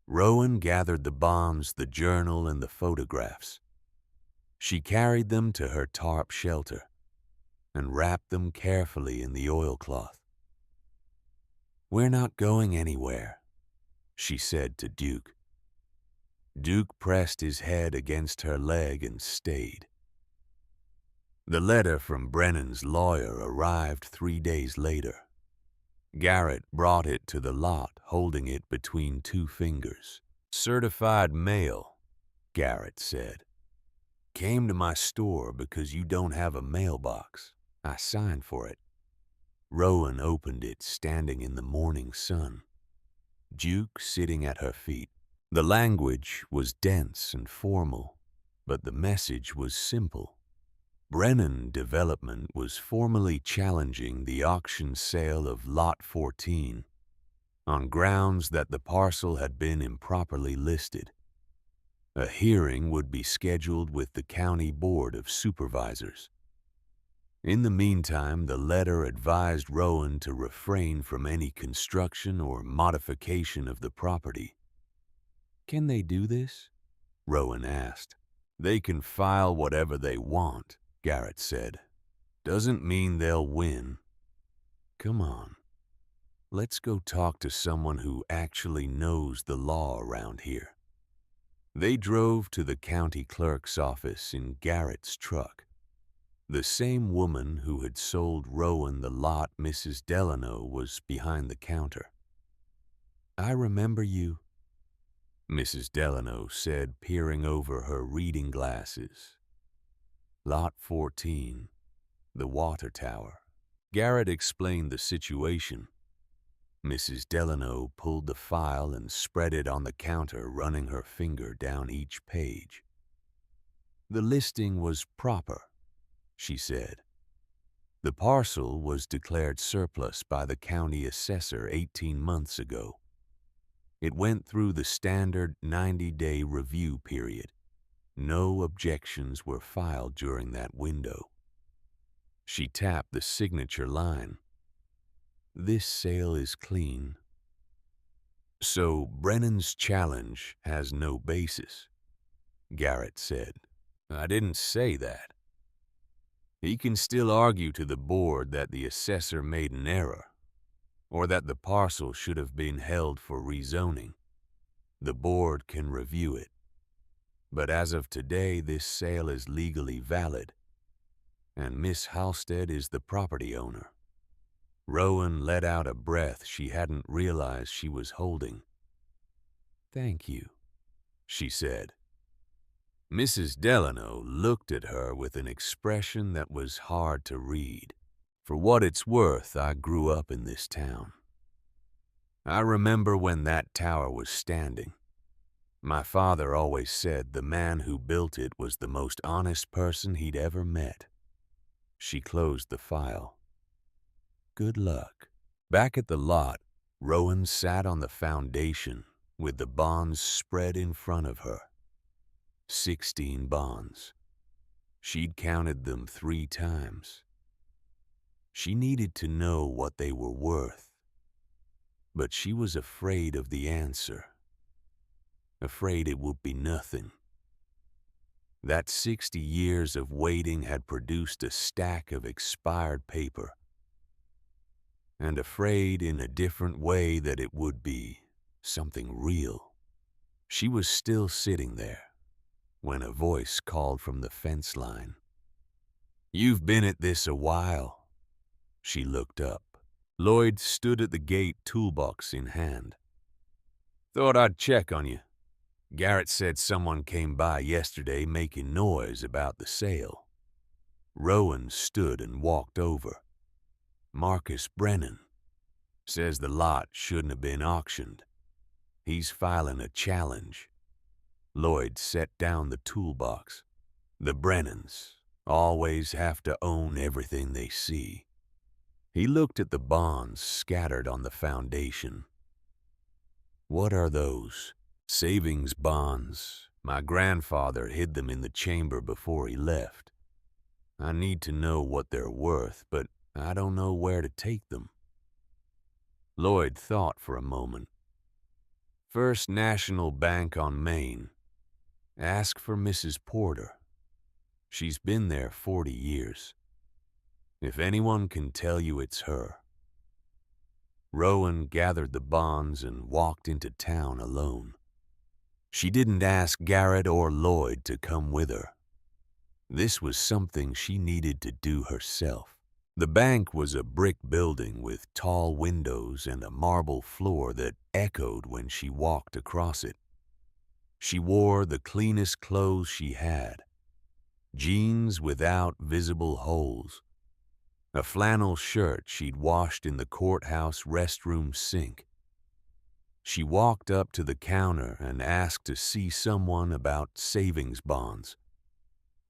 Rowan gathered the bombs, the journal, and the photographs. She carried them to her tarp shelter and wrapped them carefully in the oilcloth. "We're not going anywhere," she said to Duke. Duke pressed his head against her leg and stayed. The letter from Brennan's lawyer arrived 3 days later. Garrett brought it to the lot, holding it between 2 fingers. "Certified mail," Garrett said. "Came to my store because you don't have a mailbox. I signed for it." Rowan opened it, standing in the morning sun. Duke sitting at her feet. The language was dense and formal, But the message was simple. Brennan Development was formally challenging the auction sale of Lot 14 on grounds that the parcel had been improperly listed. A hearing would be scheduled with the County Board of Supervisors. In the meantime, the letter advised Rowan to refrain from any construction or modification of the property. "Can they do this?" Rowan asked. "They can file whatever they want," Garrett said. "Doesn't mean they'll win. Come on, let's go talk to someone who actually knows the law around here." They drove to the county clerk's office in Garrett's truck. The same woman who had sold Rowan the lot, Mrs. Delano, was behind the counter. "I remember you," Mrs. Delano said, peering over her reading glasses. "Lot 14, the water tower." Garrett explained the situation. Mrs. Delano pulled the file and spread it on the counter, running her finger down each page. "The listing was proper," she said. "The parcel was declared surplus by the county assessor 18 months ago. It went through the standard 90-day review period. No objections were filed during that window." She tapped the signature line. "This sale is clean." "So Brennan's challenge has no basis," Garrett said. "I didn't say that. He can still argue to the board that the assessor made an error, or that the parcel should have been held for rezoning. The board can review it. But as of today, this sale is legally valid, and Miss Halstead is the property owner." Rowan let out a breath she hadn't realized she was holding. "Thank you," she said. Mrs. Delano looked at her with an expression that was hard to read. "For what it's worth, I grew up in this town. I remember when that tower was standing. My father always said the man who built it was the most honest person he'd ever met." She closed the file. "Good luck." Back at the lot, Rowan sat on the foundation with the bonds spread in front of her. 16 bonds. She'd counted them 3 times. She needed to know what they were worth, but she was afraid of the answer. Afraid it would be nothing. That 60 years of waiting had produced a stack of expired paper, and afraid in a different way that it would be something real. She was still sitting there when a voice called from the fence line. "You've been at this a while." She looked up. Lloyd stood at the gate, toolbox in hand. "Thought I'd check on you. Garrett said someone came by yesterday making noise about the sale." Rowan stood and walked over. "Marcus Brennan. Says the lot shouldn't have been auctioned. He's filing a challenge." Lloyd set down the toolbox. "The Brennans always have to own everything they see." He looked at the bonds scattered on the foundation. "What are those?" "Savings bonds. My grandfather hid them in the chamber before he left. I need to know what they're worth, but I don't know where to take them." Lloyd thought for a moment. "First National Bank on Main. Ask for Mrs. Porter. She's been there 40 years. If anyone can tell you, it's her." Rowan gathered the bonds and walked into town alone. She didn't ask Garrett or Lloyd to come with her. This was something she needed to do herself. The bank was a brick building with tall windows and a marble floor that echoed when she walked across it. She wore the cleanest clothes she had, jeans without visible holes, a flannel shirt she'd washed in the courthouse restroom sink. She walked up to the counter and asked to see someone about savings bonds.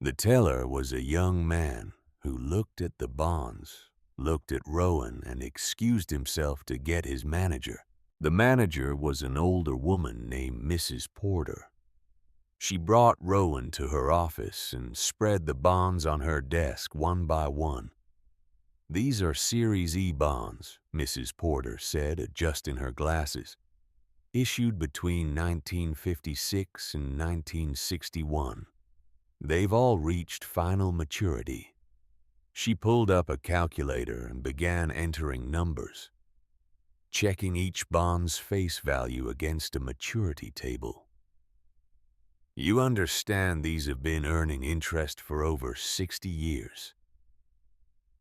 The teller was a young man who looked at the bonds, looked at Rowan, and excused himself to get his manager. The manager was an older woman named Mrs. Porter. She brought Rowan to her office and spread the bonds on her desk one by one. "These are Series E bonds," Mrs. Porter said, adjusting her glasses. "Issued between 1956 and 1961. They've all reached final maturity." She pulled up a calculator and began entering numbers, checking each bond's face value against a maturity table. "You understand these have been earning interest for over 60 years.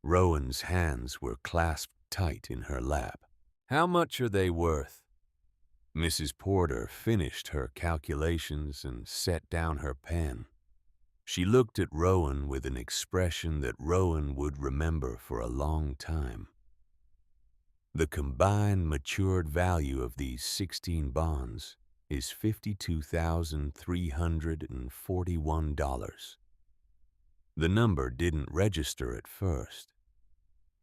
Rowan's hands were clasped tight in her lap. "How much are they worth?" Mrs. Porter finished her calculations and set down her pen. She looked at Rowan with an expression that Rowan would remember for a long time. "The combined matured value of these 16 bonds is $52,341. The number didn't register at first.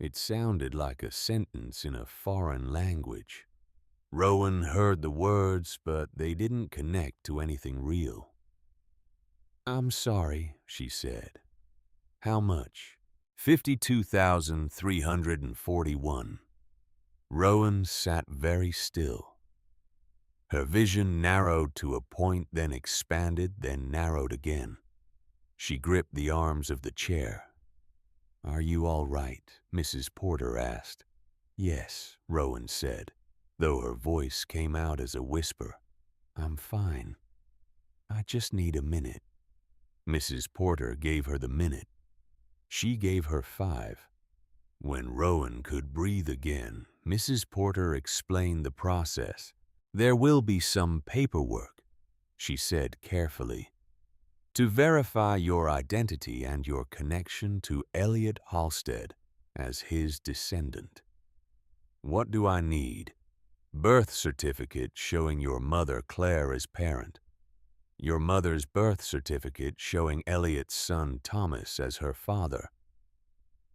It sounded like a sentence in a foreign language. Rowan heard the words, but they didn't connect to anything real. "I'm sorry," she said. "How much?" $52,341. Rowan sat very still. Her vision narrowed to a point, then expanded, then narrowed again. She gripped the arms of the chair. "Are you all right?" Mrs. Porter asked. "Yes," Rowan said, though her voice came out as a whisper. "I'm fine. I just need a minute." Mrs. Porter gave her the minute. She gave her 5. When Rowan could breathe again, Mrs. Porter explained the process. "There will be some paperwork," she said carefully, "to verify your identity and your connection to Elliot Halstead as his descendant." "What do I need?" "Birth certificate showing your mother Claire as parent. Your mother's birth certificate showing Elliot's son Thomas as her father.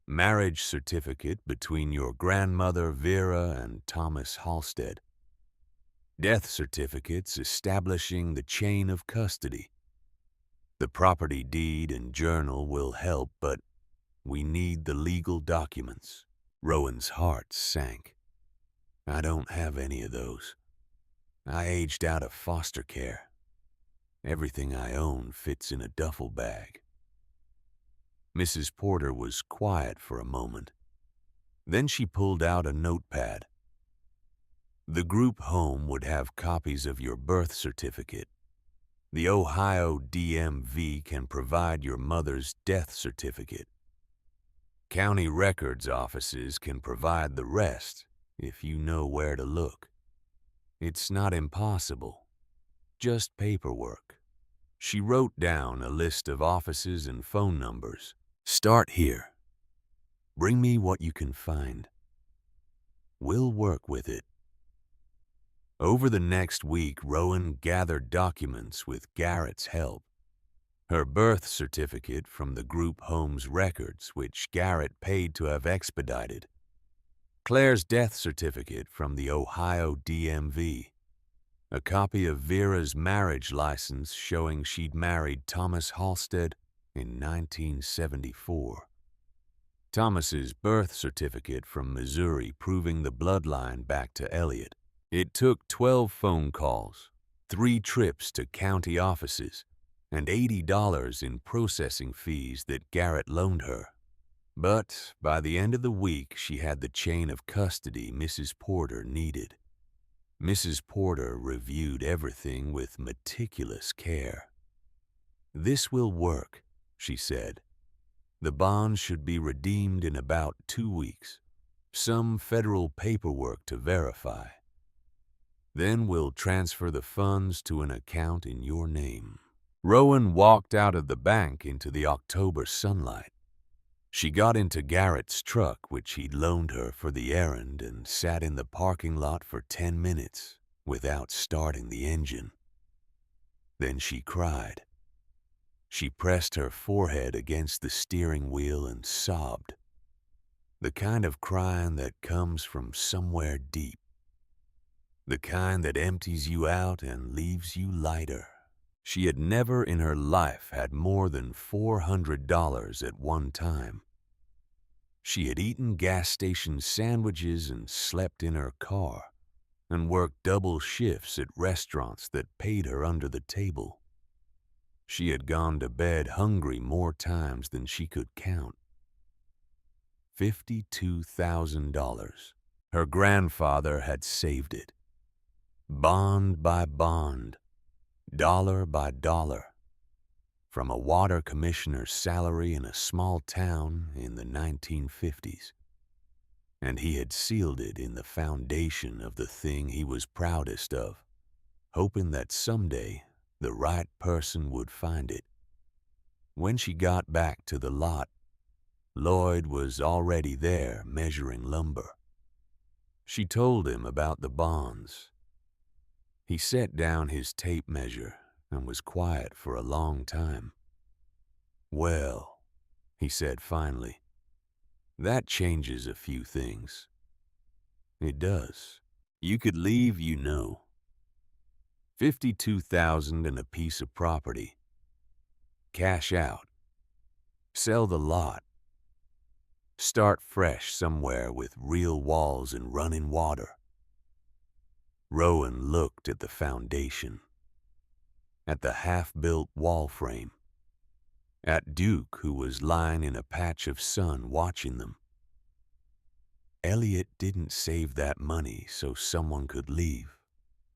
Marriage certificate between your grandmother Vera and Thomas Halstead. Death certificates establishing the chain of custody. The property deed and journal will help, but we need the legal documents." Rowan's heart sank. "I don't have any of those. I aged out of foster care. Everything I own fits in a duffel bag." Mrs. Porter was quiet for a moment. Then she pulled out a notepad. "The group home would have copies of your birth certificate. The Ohio DMV can provide your mother's death certificate. County records offices can provide the rest if you know where to look. It's not impossible. Just paperwork." She wrote down a list of offices and phone numbers. "Start here. Bring me what you can find. We'll work with it." Over the next week, Rowan gathered documents with Garrett's help. Her birth certificate from the group home's records, which Garrett paid to have expedited. Claire's death certificate from the Ohio DMV. A copy of Vera's marriage license showing she'd married Thomas Halstead in 1974. Thomas's birth certificate from Missouri proving the bloodline back to Elliot. It took 12 phone calls, 3 trips to county offices, and $80 in processing fees that Garrett loaned her. But by the end of the week, she had the chain of custody Mrs. Porter needed. Mrs. Porter reviewed everything with meticulous care. "This will work," she said. "The bonds should be redeemed in about 2 weeks. Some federal paperwork to verify. Then we'll transfer the funds to an account in your name." Rowan walked out of the bank into the October sunlight. She got into Garrett's truck, which he'd loaned her for the errand, and sat in the parking lot for 10 minutes without starting the engine. Then she cried. She pressed her forehead against the steering wheel and sobbed. The kind of crying that comes from somewhere deep. The kind that empties you out and leaves you lighter. She had never in her life had more than $400 at one time. She had eaten gas station sandwiches and slept in her car, and worked double shifts at restaurants that paid her under the table. She had gone to bed hungry more times than she could count. $52,000. Her grandfather had saved it. Bond by bond, dollar by dollar, from a water commissioner's salary in a small town in the 1950s. And he had sealed it in the foundation of the thing he was proudest of, hoping that someday the right person would find it. When she got back to the lot, Lloyd was already there measuring lumber. She told him about the bonds. He set down his tape measure and was quiet for a long time. "Well," he said finally, "that changes a few things." "It does. You could leave, you know. 52,000 and a piece of property. Cash out. Sell the lot. Start fresh somewhere with real walls and running water." Rowan looked at the foundation, at the half-built wall frame, at Duke, who was lying in a patch of sun watching them. "Elliot didn't save that money so someone could leave,"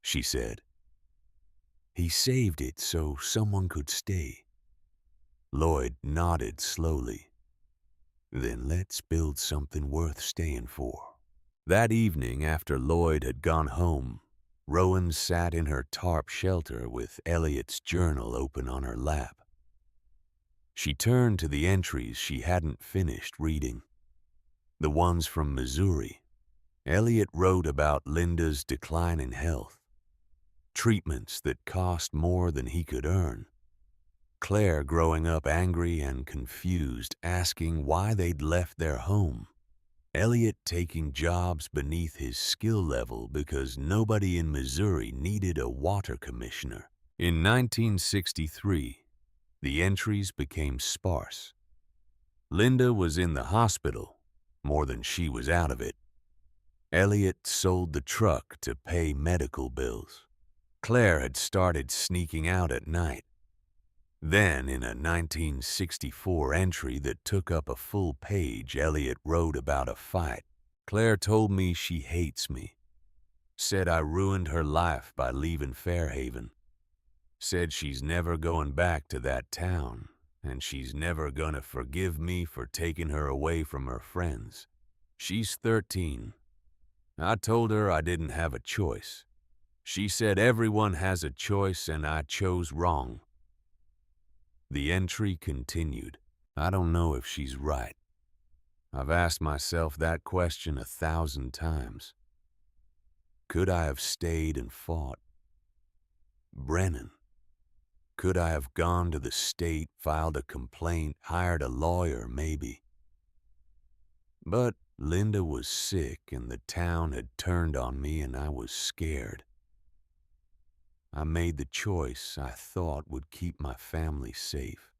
she said. "He saved it so someone could stay." Lloyd nodded slowly. "Then let's build something worth staying for." That evening, after Lloyd had gone home, Rowan sat in her tarp shelter with Elliot's journal open on her lap. She turned to the entries she hadn't finished reading, the ones from Missouri. Elliot wrote about Linda's decline in health, treatments that cost more than he could earn, Claire growing up angry and confused, asking why they'd left their home, Elliot taking jobs beneath his skill level because nobody in Missouri needed a water commissioner. In 1963, the entries became sparse. Linda was in the hospital more than she was out of it. Elliot sold the truck to pay medical bills. Claire had started sneaking out at night. Then, in a 1964 entry that took up a full page, Elliot wrote about a fight. "Claire told me she hates me. Said I ruined her life by leaving Fairhaven. Said she's never going back to that town, and she's never gonna forgive me for taking her away from her friends. She's 13. I told her I didn't have a choice. She said everyone has a choice and I chose wrong." The entry continued. "I don't know if she's right. I've asked myself that question 1,000 times. Could I have stayed and fought? Brennan. Could I have gone to the state, filed a complaint, hired a lawyer, maybe? But Linda was sick and the town had turned on me and I was scared. I made the choice I thought would keep my family safe.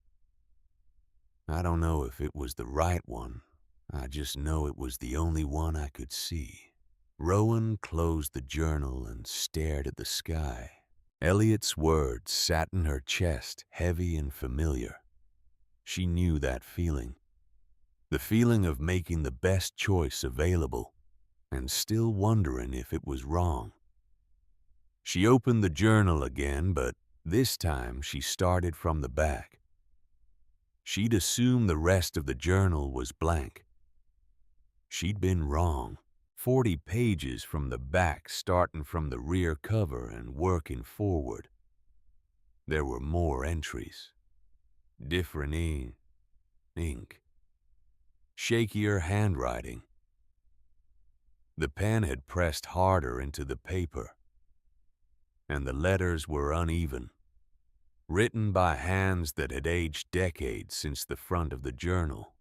I don't know if it was the right one. I just know it was the only one I could see." Rowan closed the journal and stared at the sky. Elliot's words sat in her chest, heavy and familiar. She knew that feeling. The feeling of making the best choice available and still wondering if it was wrong. She opened the journal again, but this time she started from the back. She'd assumed the rest of the journal was blank. She'd been wrong. 40 pages from the back, starting from the rear cover and working forward. There were more entries. Different ink. Shakier handwriting. The pen had pressed harder into the paper, and the letters were uneven, written by hands that had aged decades since the front of the journal.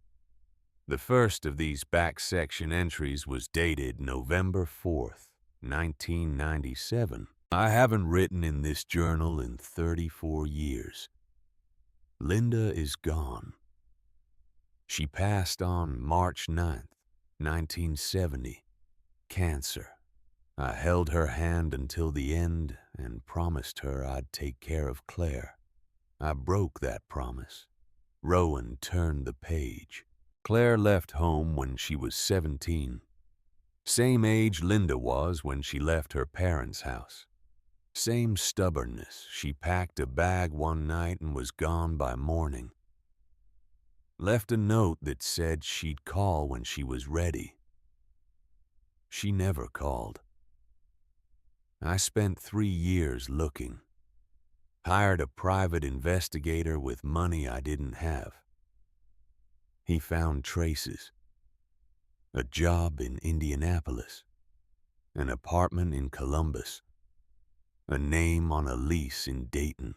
The first of these back section entries was dated November 4th, 1997. I haven't written in this journal in 34 years. Linda is gone. She passed on March 9th, 1970. Cancer. I held her hand until the end and promised her I'd take care of Claire. I broke that promise. Rowan turned the page. Claire left home when she was 17. Same age Linda was when she left her parents' house. Same stubbornness. She packed a bag one night and was gone by morning. Left a note that said she'd call when she was ready. She never called. I spent 3 years looking. Hired a private investigator with money I didn't have. He found traces. A job in Indianapolis. An apartment in Columbus. A name on a lease in Dayton.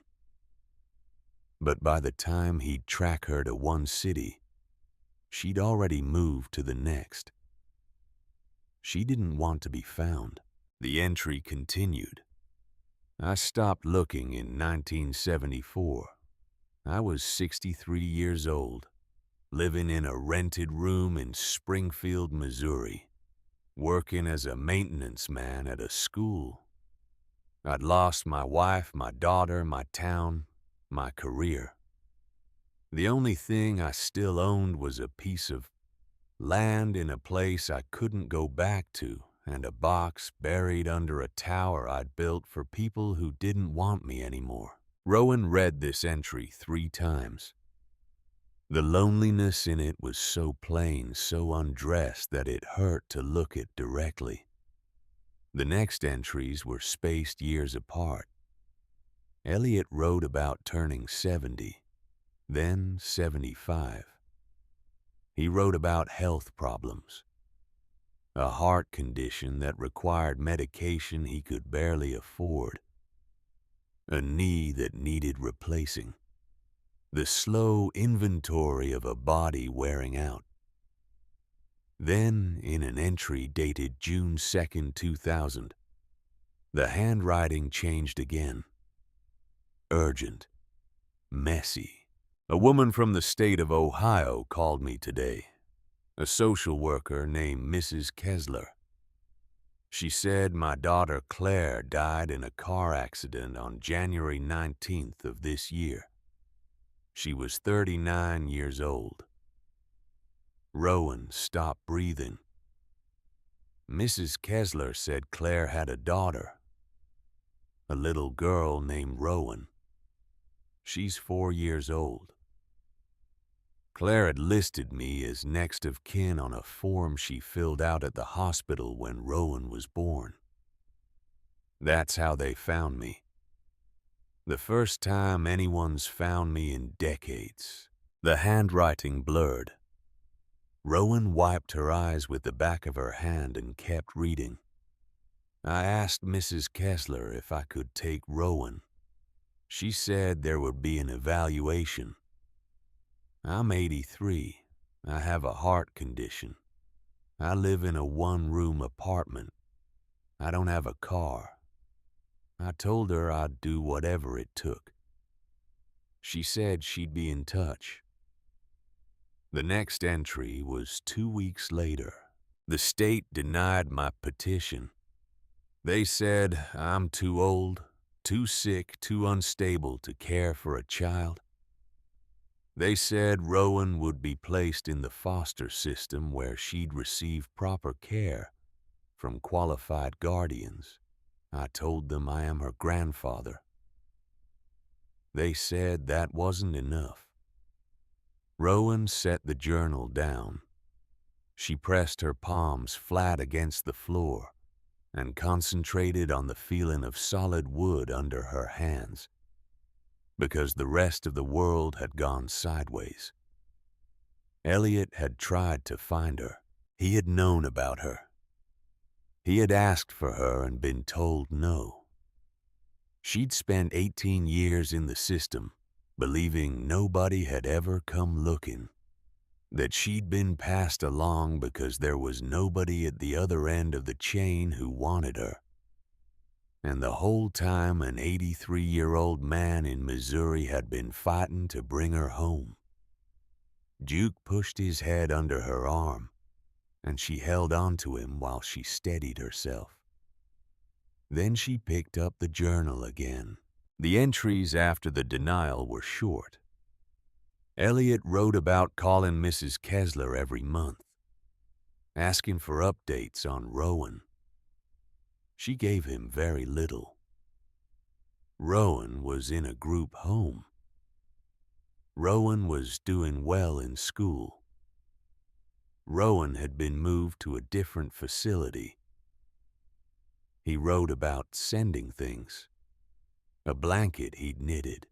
But by the time he'd track her to one city, she'd already moved to the next. She didn't want to be found. The entry continued. I stopped looking in 1974. I was 63 years old, living in a rented room in Springfield, Missouri, working as a maintenance man at a school. I'd lost my wife, my daughter, my town, my career. The only thing I still owned was a piece of land in a place I couldn't go back to, and a box buried under a tower I'd built for people who didn't want me anymore. Rowan read this entry 3 times. The loneliness in it was so plain, so undressed that it hurt to look it directly. The next entries were spaced years apart. Elliot wrote about turning 70, then 75. He wrote about health problems. A heart condition that required medication he could barely afford. A knee that needed replacing. The slow inventory of a body wearing out. Then, in an entry dated June 2nd, 2000, the handwriting changed again. Urgent. Messy. A woman from the state of Ohio called me today. A social worker named Mrs. Kessler. She said my daughter Claire died in a car accident on January 19th of this year. She was 39 years old. Rowan stopped breathing. Mrs. Kessler said Claire had a daughter, a little girl named Rowan. She's 4 years old. Claire had listed me as next of kin on a form she filled out at the hospital when Rowan was born. That's how they found me. The first time anyone's found me in decades. The handwriting blurred. Rowan wiped her eyes with the back of her hand and kept reading. I asked Mrs. Kessler if I could take Rowan. She said there would be an evaluation. I'm 83. I have a heart condition. I live in a 1-room apartment. I don't have a car. I told her I'd do whatever it took. She said she'd be in touch. The next entry was 2 weeks later. The state denied my petition. They said I'm too old, too sick, too unstable to care for a child. They said Rowan would be placed in the foster system where she'd receive proper care from qualified guardians. I told them I am her grandfather. They said that wasn't enough. Rowan set the journal down. She pressed her palms flat against the floor and concentrated on the feeling of solid wood under her hands, because the rest of the world had gone sideways. Elliot had tried to find her. He had known about her. He had asked for her and been told no. She'd spent 18 years in the system, believing nobody had ever come looking, that she'd been passed along because there was nobody at the other end of the chain who wanted her. And the whole time an 83-year-old man in Missouri had been fighting to bring her home. Duke pushed his head under her arm, and she held on to him while she steadied herself. Then she picked up the journal again. The entries after the denial were short. Elliot wrote about calling Mrs. Kessler every month, asking for updates on Rowan. She gave him very little. Rowan was in a group home. Rowan was doing well in school. Rowan had been moved to a different facility. He wrote about sending things. A blanket he'd knitted.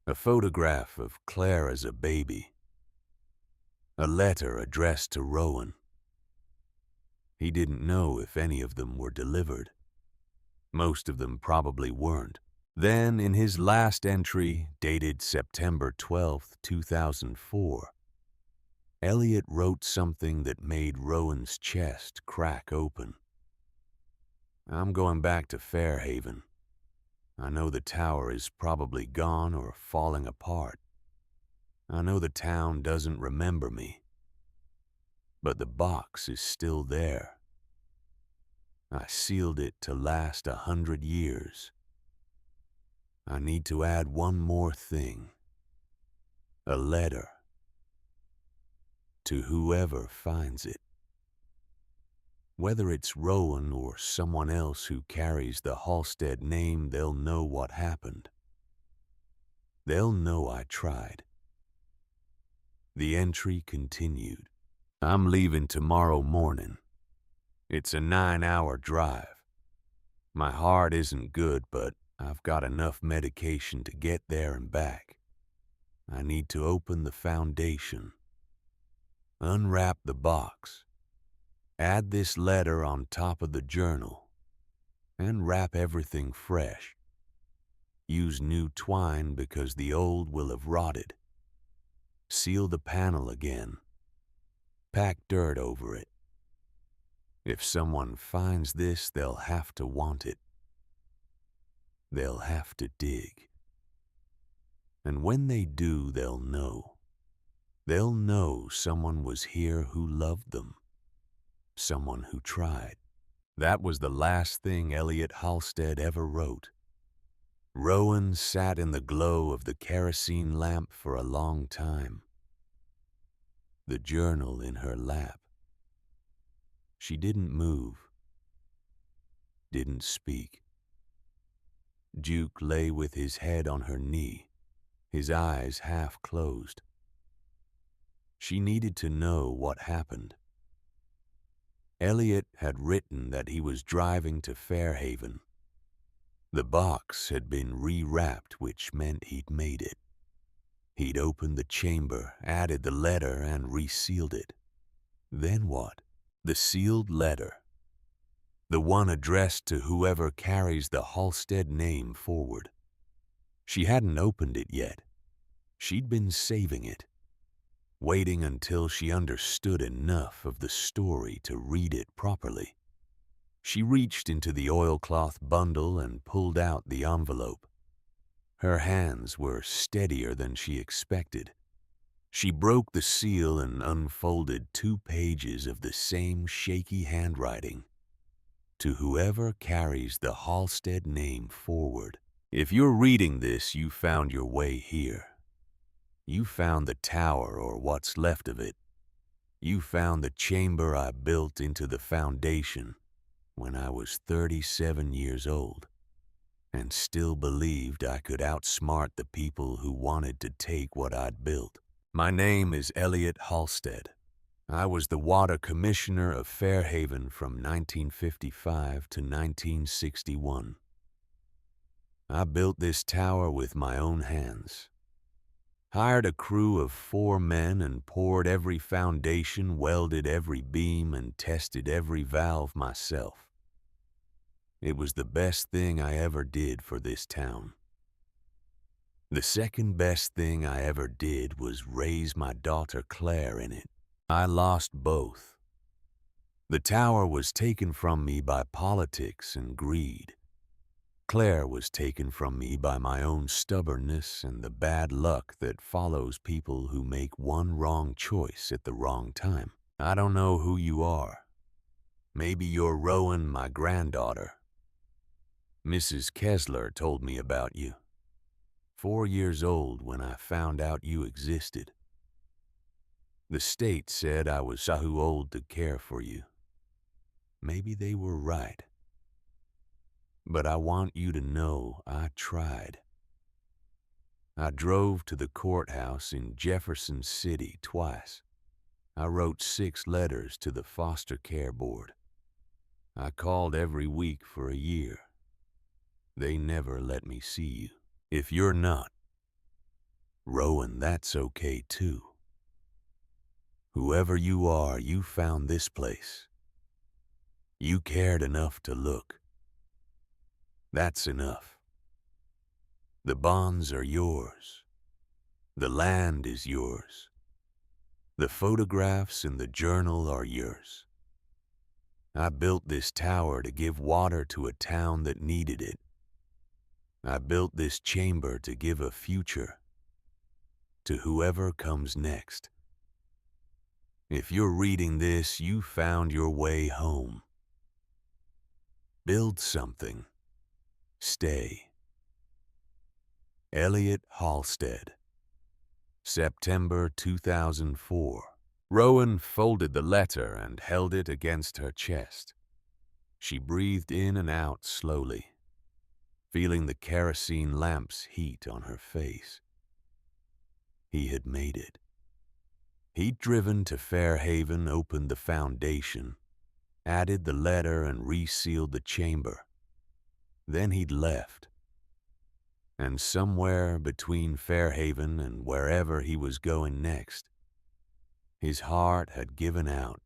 A photograph of Claire as a baby. A letter addressed to Rowan. He didn't know if any of them were delivered. Most of them probably weren't. Then, in his last entry, dated September 12, 2004, Elliot wrote something that made Rowan's chest crack open. I'm going back to Fairhaven. I know the tower is probably gone or falling apart. I know the town doesn't remember me. But the box is still there. I sealed it to last 100 years. I need to add one more thing. A letter. To whoever finds it. Whether it's Rowan or someone else who carries the Halstead name, they'll know what happened. They'll know I tried. The entry continued. I'm leaving tomorrow morning. It's a 9-hour drive. My heart isn't good, but I've got enough medication to get there and back. I need to open the foundation. Unwrap the box. Add this letter on top of the journal. And wrap everything fresh. Use new twine because the old will have rotted. Seal the panel again. Pack dirt over it. If someone finds this, they'll have to want it. They'll have to dig. And when they do, they'll know. They'll know someone was here who loved them. Someone who tried. That was the last thing Elliot Halstead ever wrote. Rowan sat in the glow of the kerosene lamp for a long time. The journal in her lap. She didn't move. Didn't speak. Duke lay with his head on her knee, his eyes half closed. She needed to know what happened. Elliot had written that he was driving to Fairhaven. The box had been rewrapped, which meant he'd made it. He'd opened the chamber, added the letter, and resealed it. Then what? The sealed letter. The one addressed to whoever carries the Halstead name forward. She hadn't opened it yet. She'd been saving it, waiting until she understood enough of the story to read it properly. She reached into the oilcloth bundle and pulled out the envelope. Her hands were steadier than she expected. She broke the seal and unfolded 2 pages of the same shaky handwriting. To whoever carries the Halstead name forward. If you're reading this, you found your way here. You found the tower or what's left of it. You found the chamber I built into the foundation when I was 37 years old and still believed I could outsmart the people who wanted to take what I'd built. My name is Elliot Halstead. I was the water commissioner of Fairhaven from 1955 to 1961. I built this tower with my own hands. Hired a crew of 4 men and poured every foundation, welded every beam, and tested every valve myself. It was the best thing I ever did for this town. The second best thing I ever did was raise my daughter Claire in it. I lost both. The tower was taken from me by politics and greed. Claire was taken from me by my own stubbornness and the bad luck that follows people who make one wrong choice at the wrong time. I don't know who you are. Maybe you're Rowan, my granddaughter. Mrs. Kessler told me about you. 4 years old when I found out you existed. The state said I was too old to care for you. Maybe they were right. But I want you to know I tried. I drove to the courthouse in Jefferson City twice. I wrote 6 letters to the foster care board. I called every week for a year. They never let me see you. If you're not, Rowan, that's okay too. Whoever you are, you found this place. You cared enough to look. That's enough. The bonds are yours. The land is yours. The photographs in the journal are yours. I built this tower to give water to a town that needed it. I built this chamber to give a future to whoever comes next. If you're reading this, you found your way home. Build something. Stay. Elliot Halstead, September 2004. Rowan folded the letter and held it against her chest. She breathed in and out slowly, feeling the kerosene lamp's heat on her face. He had made it. He'd driven to Fairhaven, opened the foundation, added the letter and resealed the chamber. Then he'd left. And somewhere between Fairhaven and wherever he was going next, his heart had given out.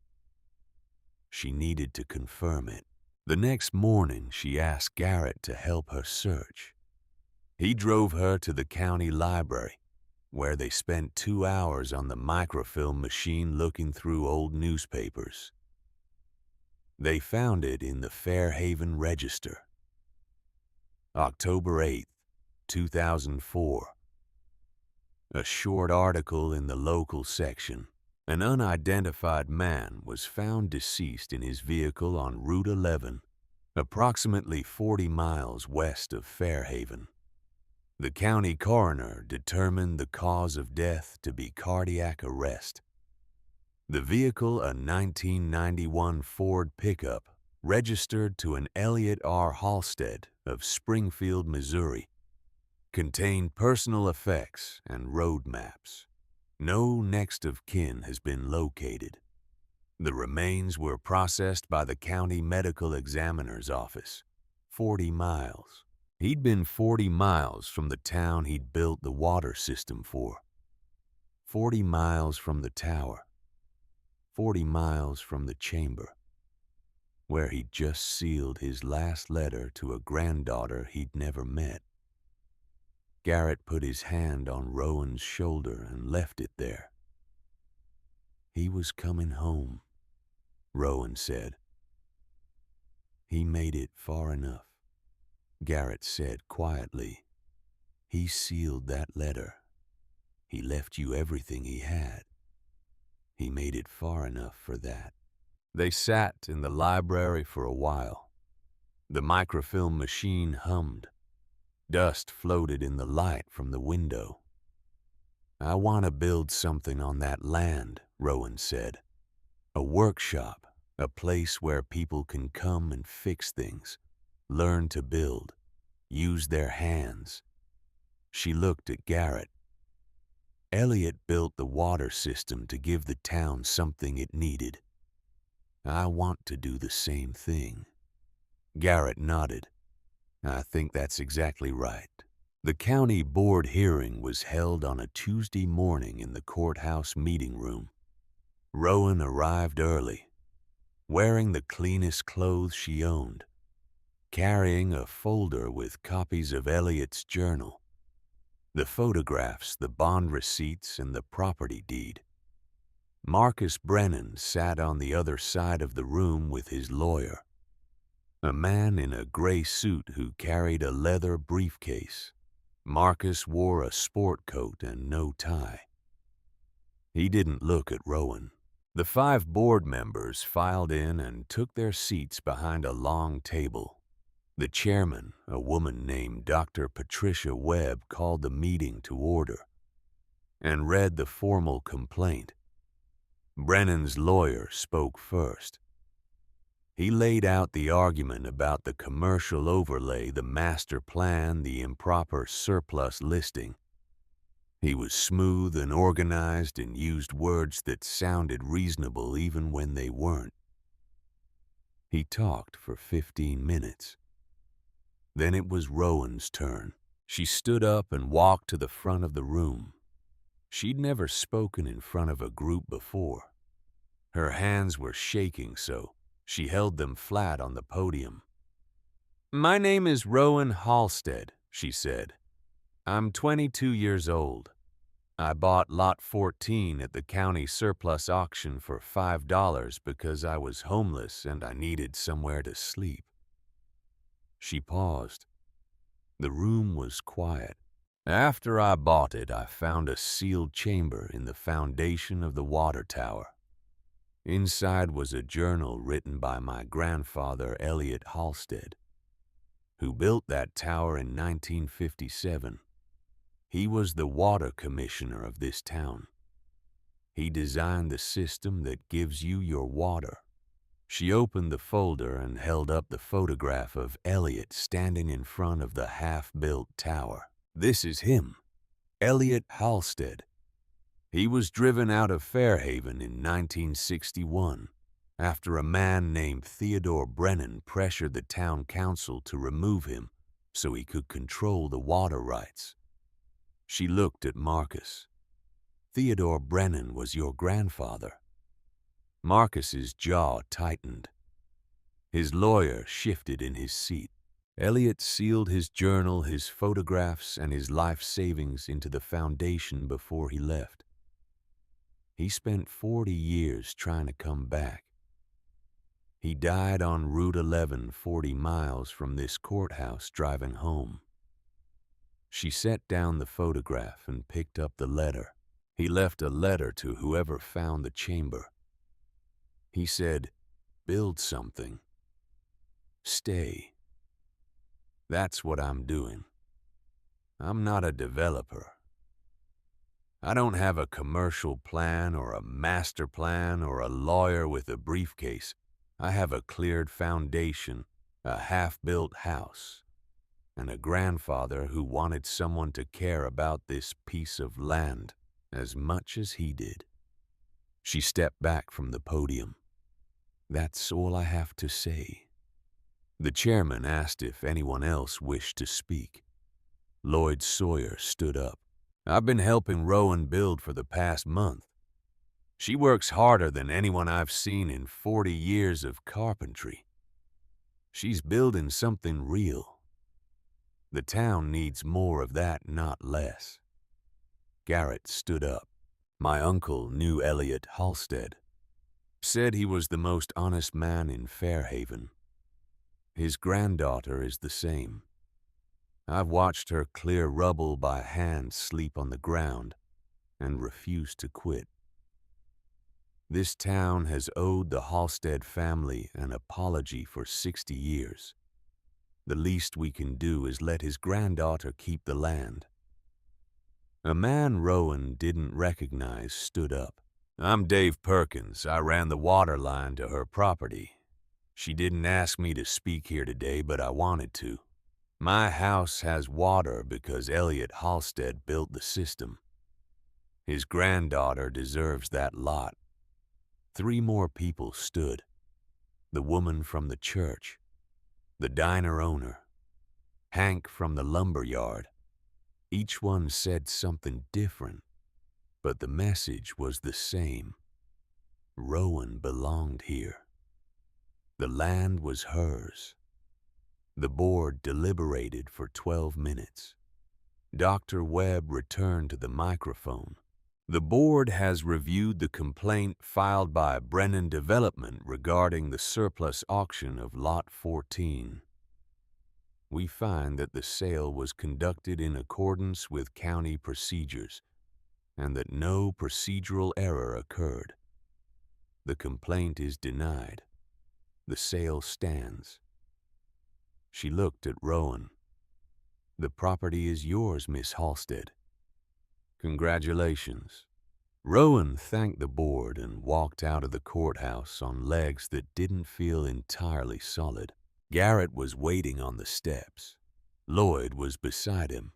She needed to confirm it. The next morning, she asked Garrett to help her search. He drove her to the county library, where they spent 2 hours on the microfilm machine looking through old newspapers. They found it in the Fairhaven Register. October 8th, 2004. A short article in the local section. An unidentified man was found deceased in his vehicle on Route 11, approximately 40 miles west of Fairhaven. The county coroner determined the cause of death to be cardiac arrest. The vehicle, a 1991 Ford pickup, registered to an Elliot R. Halstead of Springfield, Missouri, contained personal effects and road maps. No next of kin has been located. The remains were processed by the county medical examiner's office. 40 miles. He'd been 40 miles from the town he'd built the water system for. 40 miles from the tower. 40 miles from the chamber, where he'd just sealed his last letter to a granddaughter he'd never met. Garrett put his hand on Rowan's shoulder and left it there. He was coming home, Rowan said. He made it far enough, Garrett said quietly. He sealed that letter. He left you everything he had. He made it far enough for that. They sat in the library for a while. The microfilm machine hummed. Dust floated in the light from the window. I want to build something on that land, Rowan said. A workshop, a place where people can come and fix things, learn to build, use their hands. She looked at Garrett. Elliot built the water system to give the town something it needed. I want to do the same thing. Garrett nodded. I think that's exactly right. The county board hearing was held on a Tuesday morning in the courthouse meeting room. Rowan arrived early, wearing the cleanest clothes she owned. carrying a folder with copies of Elliot's journal, the photographs, the bond receipts, and the property deed. Marcus Brennan sat on the other side of the room with his lawyer, a man in a gray suit who carried a leather briefcase. Marcus wore a sport coat and no tie. He didn't look at Rowan. The 5 board members filed in and took their seats behind a long table. The chairman, a woman named Dr. Patricia Webb, called the meeting to order and read the formal complaint. Brennan's lawyer spoke first. He laid out the argument about the commercial overlay, the master plan, the improper surplus listing. He was smooth and organized and used words that sounded reasonable even when they weren't. He talked for 15 minutes. Then it was Rowan's turn. She stood up and walked to the front of the room. She'd never spoken in front of a group before. Her hands were shaking, so she held them flat on the podium. "My name is Rowan Halstead," she said. "I'm 22 years old. I bought Lot 14 at the county surplus auction for $5 because I was homeless and I needed somewhere to sleep." She paused. The room was quiet. "After I bought it, I found a sealed chamber in the foundation of the water tower. Inside was a journal written by my grandfather, Elliot Halstead, who built that tower in 1957. He was the water commissioner of this town. He designed the system that gives you your water." She opened the folder and held up the photograph of Elliot standing in front of the half-built tower. "This is him, Elliot Halstead. He was driven out of Fairhaven in 1961 after a man named Theodore Brennan pressured the town council to remove him so he could control the water rights." She looked at Marcus. "Theodore Brennan was your grandfather." Marcus's jaw tightened. His lawyer shifted in his seat. Elliot sealed his journal, his photographs, and his life savings into the foundation before he left. He spent 40 years trying to come back. He died on Route 11, 40 miles from this courthouse, driving home. She set down the photograph and picked up the letter. He left a letter to whoever found the chamber. He said, "Build something. Stay. That's what I'm doing. I'm not a developer. I don't have a commercial plan or a master plan or a lawyer with a briefcase. I have a cleared foundation, a half-built house, and a grandfather who wanted someone to care about this piece of land as much as he did." She stepped back from the podium. "That's all I have to say." The chairman asked if anyone else wished to speak. Lloyd Sawyer stood up. "I've been helping Rowan build for the past month. She works harder than anyone I've seen in 40 years of carpentry. She's building something real. The town needs more of that, not less." Garrett stood up. "My uncle knew Elliot Halstead. Said he was the most honest man in Fairhaven. His granddaughter is the same. I've watched her clear rubble by hand, sleep on the ground, and refuse to quit. This town has owed the Halstead family an apology for 60 years. The least we can do is let his granddaughter keep the land." A man Rowan didn't recognize stood up. "I'm Dave Perkins. I ran the water line to her property. She didn't ask me to speak here today, but I wanted to. My house has water because Elliot Halstead built the system. His granddaughter deserves that lot." 3 more people stood. The woman from the church, the diner owner, Hank from the lumber yard. Each one said something different, but the message was the same. Rowan belonged here. The land was hers. The board deliberated for 12 minutes. Dr. Webb returned to the microphone. The board has reviewed the complaint filed by Brennan Development regarding the surplus auction of Lot 14. We find that the sale was conducted in accordance with county procedures and that no procedural error occurred. The complaint is denied. The sale stands. She looked at Rowan. The property is yours, Miss Halstead. Congratulations. Rowan thanked the board and walked out of the courthouse on legs that didn't feel entirely solid. Garrett was waiting on the steps. Lloyd was beside him.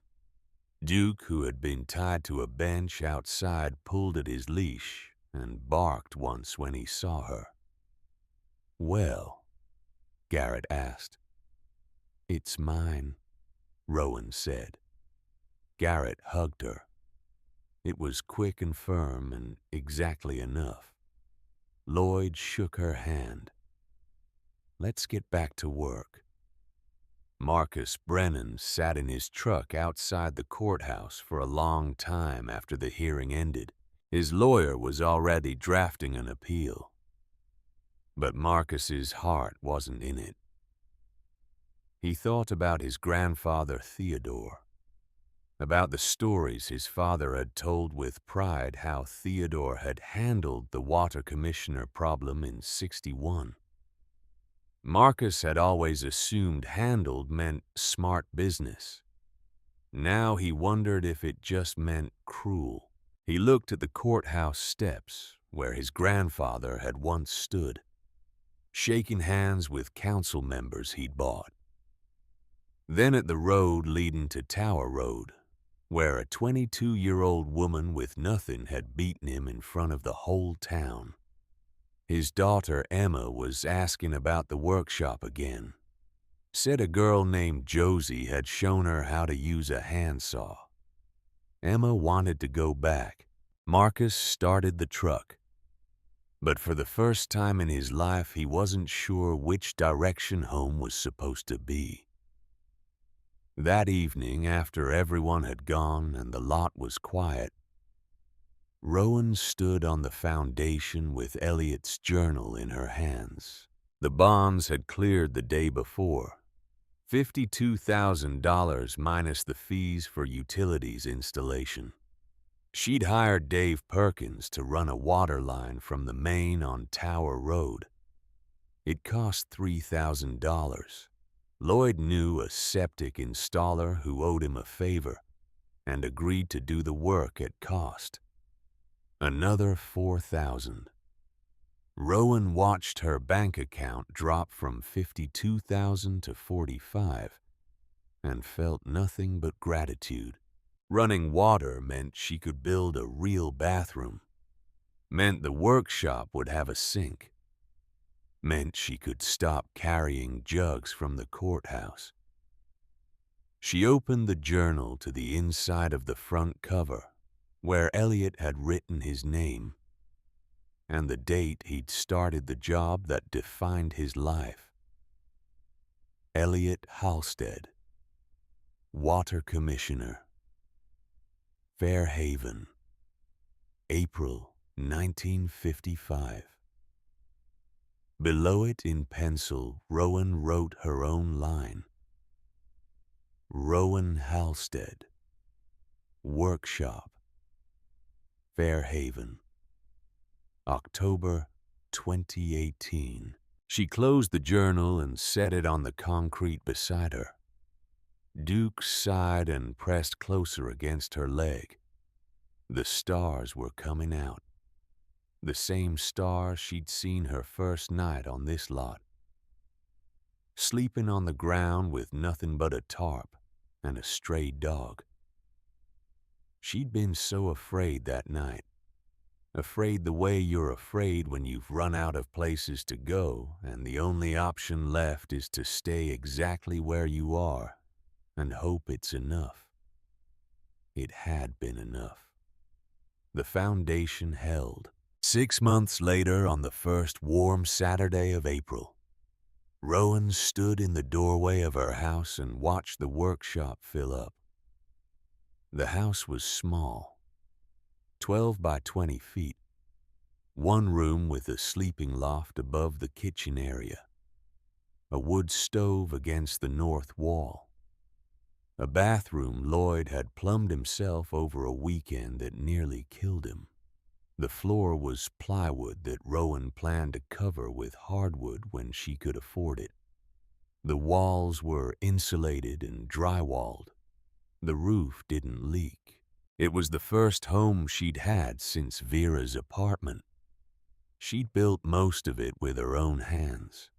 Duke, who had been tied to a bench outside, pulled at his leash and barked once when he saw her. "Well?" Garrett asked. "It's mine," Rowan said. Garrett hugged her. It was quick and firm and exactly enough. Lloyd shook her hand. "Let's get back to work." Marcus Brennan sat in his truck outside the courthouse for a long time after the hearing ended. His lawyer was already drafting an appeal. But Marcus's heart wasn't in it. He thought about his grandfather Theodore, about the stories his father had told with pride how Theodore had handled the water commissioner problem in '61. Marcus had always assumed handled meant smart business. Now he wondered if it just meant cruel. He looked at the courthouse steps where his grandfather had once stood, shaking hands with council members he'd bought. Then at the road leading to Tower Road, where a 22-year-old woman with nothing had beaten him in front of the whole town. His daughter Emma was asking about the workshop again. Said a girl named Josie had shown her how to use a handsaw. Emma wanted to go back. Marcus started the truck. But for the first time in his life, he wasn't sure which direction home was supposed to be. That evening, after everyone had gone and the lot was quiet, Rowan stood on the foundation with Elliot's journal in her hands. The bonds had cleared the day before, $52,000 minus the fees for utilities installation. She'd hired Dave Perkins to run a water line from the main on Tower Road. It cost $3,000. Lloyd knew a septic installer who owed him a favor and agreed to do the work at cost. Another $4,000. Rowan watched her bank account drop from $52,000 to $45,000 and felt nothing but gratitude. Running water meant she could build a real bathroom, meant the workshop would have a sink, meant she could stop carrying jugs from the courthouse. She opened the journal to the inside of the front cover, where Elliot had written his name and the date he'd started the job that defined his life. Elliot Halstead, Water Commissioner, Fairhaven, April 1955. Below it in pencil, Rowan wrote her own line. Rowan Halstead, Workshop, Fairhaven, October 2018. She closed the journal and set it on the concrete beside her. Duke sighed and pressed closer against her leg. The stars were coming out. The same stars she'd seen her first night on this lot. Sleeping on the ground with nothing but a tarp and a stray dog. She'd been so afraid that night. Afraid the way you're afraid when you've run out of places to go and the only option left is to stay exactly where you are and hope it's enough. It had been enough. The foundation held. 6 months later, on the first warm Saturday of April, Rowan stood in the doorway of her house and watched the workshop fill up. The house was small, 12 by 20 feet, one room with a sleeping loft above the kitchen area, a wood stove against the north wall, a bathroom Lloyd had plumbed himself over a weekend that nearly killed him. The floor was plywood that Rowan planned to cover with hardwood when she could afford it. The walls were insulated and drywalled. The roof didn't leak. It was the first home she'd had since Vera's apartment. She'd built most of it with her own hands.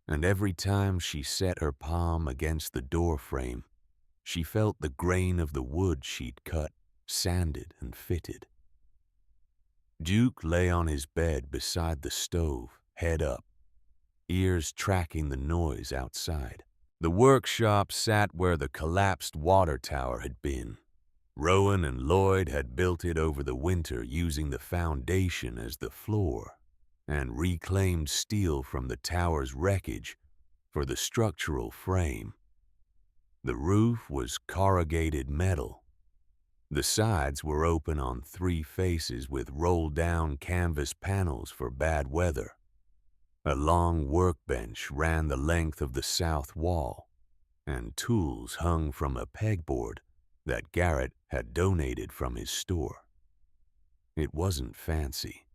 And every time she set her palm against the door frame, she felt the grain of the wood she'd cut, sanded, and fitted. Duke lay on his bed beside the stove, head up, ears tracking the noise outside. The workshop sat where the collapsed water tower had been. Rowan and Lloyd had built it over the winter using the foundation as the floor and reclaimed steel from the tower's wreckage for the structural frame. The roof was corrugated metal. The sides were open on 3 faces with rolled-down canvas panels for bad weather. A long workbench ran the length of the south wall, and tools hung from a pegboard that Garrett had donated from his store. It wasn't fancy,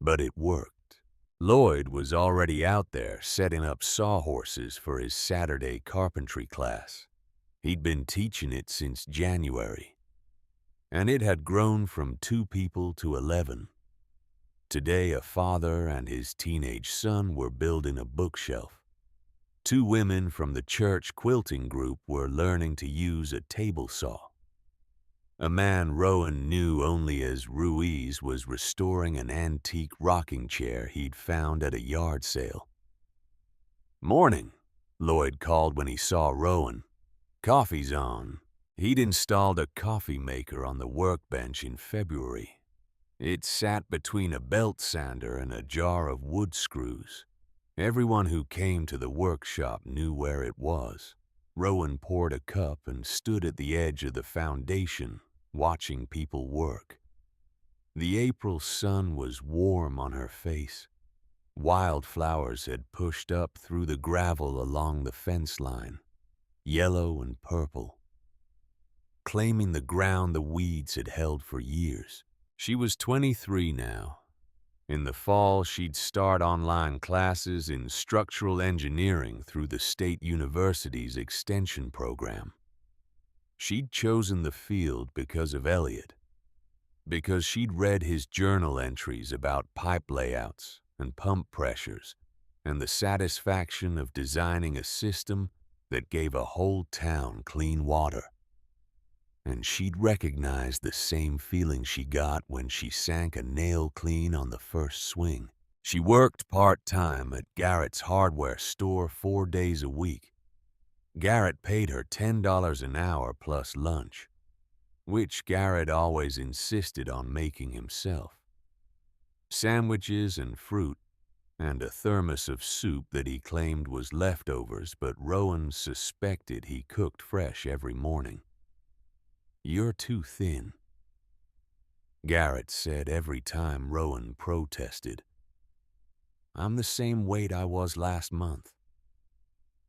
but it worked. Lloyd was already out there setting up sawhorses for his Saturday carpentry class. He'd been teaching it since January, and it had grown from 2 people to 11. Today, a father and his teenage son were building a bookshelf. 2 women from the church quilting group were learning to use a table saw. A man Rowan knew only as Ruiz was restoring an antique rocking chair he'd found at a yard sale. "Morning," Lloyd called when he saw Rowan. "Coffee's on." He'd installed a coffee maker on the workbench in February. It sat between a belt sander and a jar of wood screws. Everyone who came to the workshop knew where it was. Rowan poured a cup and stood at the edge of the foundation, watching people work. The April sun was warm on her face. Wildflowers had pushed up through the gravel along the fence line, yellow and purple, claiming the ground the weeds had held for years. She was 23 now. In the fall, she'd start online classes in structural engineering through the State University's extension program. She'd chosen the field because of Elliot, because she'd read his journal entries about pipe layouts and pump pressures and the satisfaction of designing a system that gave a whole town clean water. And she'd recognize the same feeling she got when she sank a nail clean on the first swing. She worked part-time at Garrett's hardware store 4 days a week. Garrett paid her $10 an hour plus lunch, which Garrett always insisted on making himself. Sandwiches and fruit, and a thermos of soup that he claimed was leftovers, but Rowan suspected he cooked fresh every morning. "You're too thin," Garrett said every time Rowan protested. "I'm the same weight I was last month."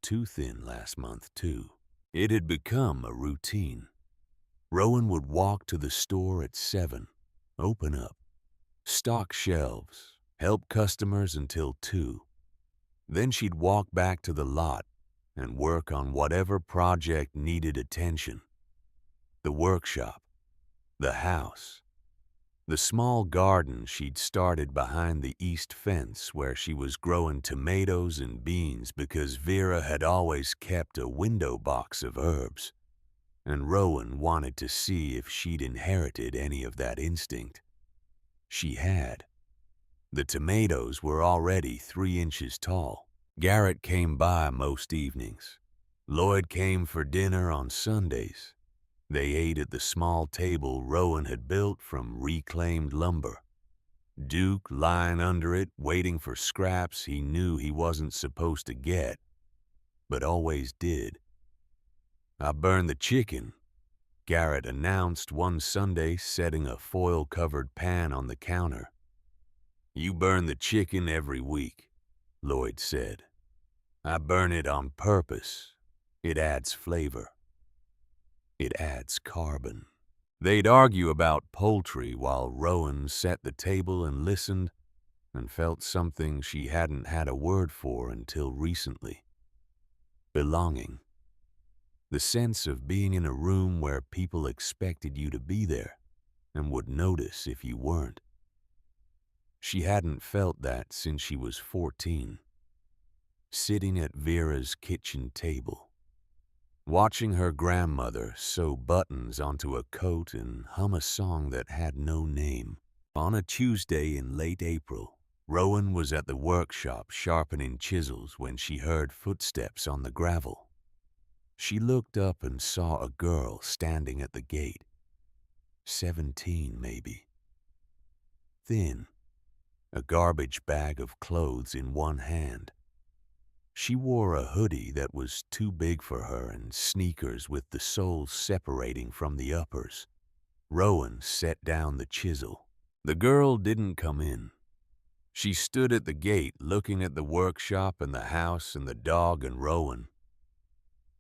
Too thin last month, too. It had become a routine. Rowan would walk to the store at 7, open up, stock shelves, help customers until 2. Then she'd walk back to the lot and work on whatever project needed attention. The workshop, the house, the small garden she'd started behind the east fence where she was growing tomatoes and beans because Vera had always kept a window box of herbs, and Rowan wanted to see if she'd inherited any of that instinct. She had. The tomatoes were already 3 inches tall. Garrett came by most evenings. Lloyd came for dinner on Sundays. They ate at the small table Rowan had built from reclaimed lumber. Duke lying under it, waiting for scraps he knew he wasn't supposed to get, but always did. "I burned the chicken," Garrett announced one Sunday, setting a foil-covered pan on the counter. "You burn the chicken every week," Lloyd said. "I burn it on purpose. It adds flavor. It adds carbon." They'd argue about poultry while Rowan set the table and listened, and felt something she hadn't had a word for until recently. Belonging. The sense of being in a room where people expected you to be there and would notice if you weren't. She hadn't felt that since she was 14. Sitting at Vera's kitchen table, watching her grandmother sew buttons onto a coat and hum a song that had no name. On a Tuesday in late April, Rowan was at the workshop sharpening chisels when she heard footsteps on the gravel. She looked up and saw a girl standing at the gate. 17, maybe. Thin, a garbage bag of clothes in one hand. She wore a hoodie that was too big for her and sneakers with the soles separating from the uppers. Rowan set down the chisel. The girl didn't come in. She stood at the gate looking at the workshop and the house and the dog and Rowan,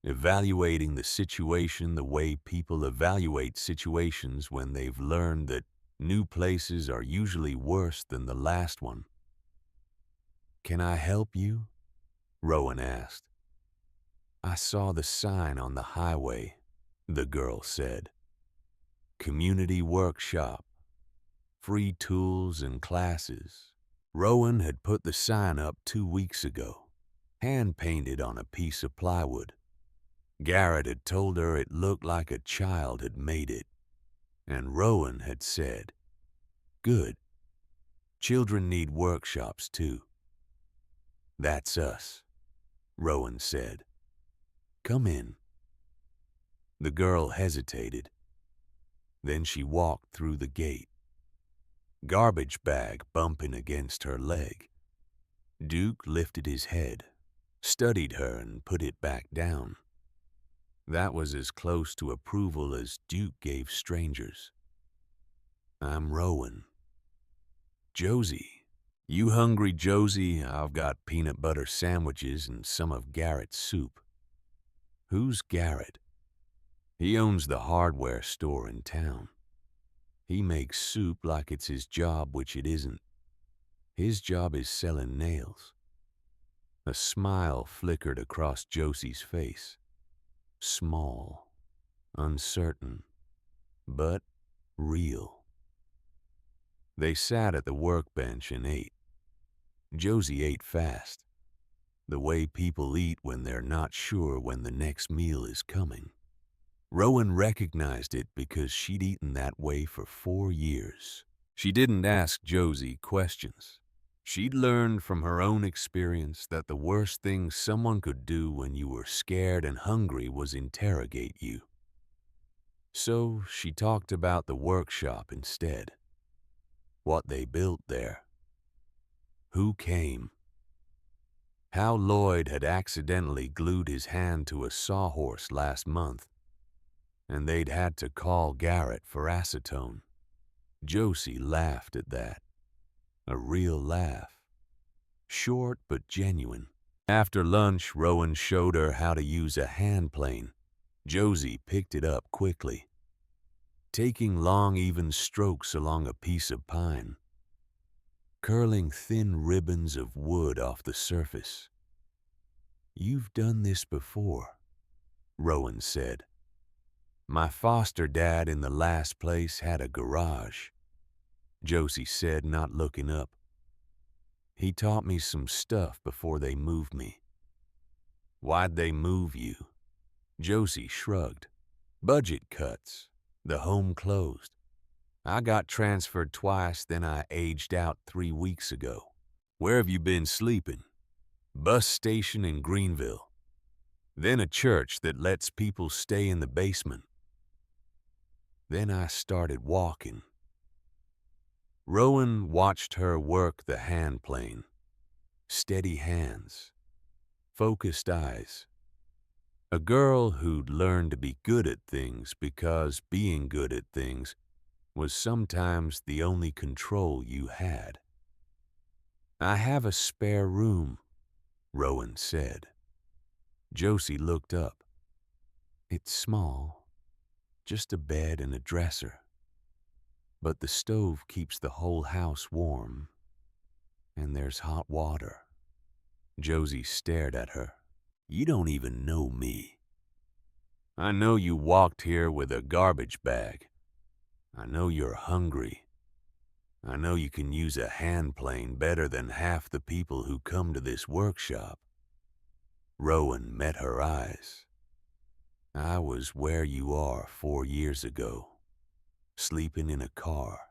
evaluating the situation the way people evaluate situations when they've learned that new places are usually worse than the last one. "Can I help you?" Rowan asked. "I saw the sign on the highway," the girl said. "Community workshop. Free tools and classes." Rowan had put the sign up 2 weeks ago, hand-painted on a piece of plywood. Garrett had told her it looked like a child had made it, and Rowan had said, "Good. Children need workshops too." "That's us," Rowan said. "Come in." The girl hesitated. Then she walked through the gate, garbage bag bumping against her leg. Duke lifted his head, studied her, and put it back down. That was as close to approval as Duke gave strangers. "I'm Rowan." "Josie. You hungry, Josie? I've got peanut butter sandwiches and some of Garrett's soup." "Who's Garrett?" "He owns the hardware store in town. He makes soup like it's his job, which it isn't. His job is selling nails." A smile flickered across Josie's face. Small, uncertain, but real. They sat at the workbench and ate. Josie ate fast, the way people eat when they're not sure when the next meal is coming. Rowan recognized it because she'd eaten that way for 4 years. She didn't ask Josie questions. She'd learned from her own experience that the worst thing someone could do when you were scared and hungry was interrogate you. So she talked about the workshop instead. What they built there. Who came. How Lloyd had accidentally glued his hand to a sawhorse last month, and they'd had to call Garrett for acetone. Josie laughed at that. A real laugh. Short but genuine. After lunch, Rowan showed her how to use a hand plane. Josie picked it up quickly, taking long, even strokes along a piece of pine, curling thin ribbons of wood off the surface. "You've done this before," Rowan said. "My foster dad in the last place had a garage," Josie said, not looking up. "He taught me some stuff before they moved me." "Why'd they move you?" Josie shrugged. "Budget cuts. The home closed. I got transferred twice, then I aged out 3 weeks ago." "Where have you been sleeping?" "Bus station in Greenville. Then a church that lets people stay in the basement. Then I started walking." Rowan watched her work the hand plane. Steady hands, focused eyes. A girl who'd learned to be good at things because being good at things was sometimes the only control you had. "I have a spare room," Rowan said. Josie looked up. "It's small, just a bed and a dresser. But the stove keeps the whole house warm, and there's hot water." Josie stared at her. "You don't even know me. I know you walked here with a garbage bag. I know you're hungry. I know you can use a hand plane better than half the people who come to this workshop." Rowan met her eyes. "I was where you are 4 years ago, sleeping in a car,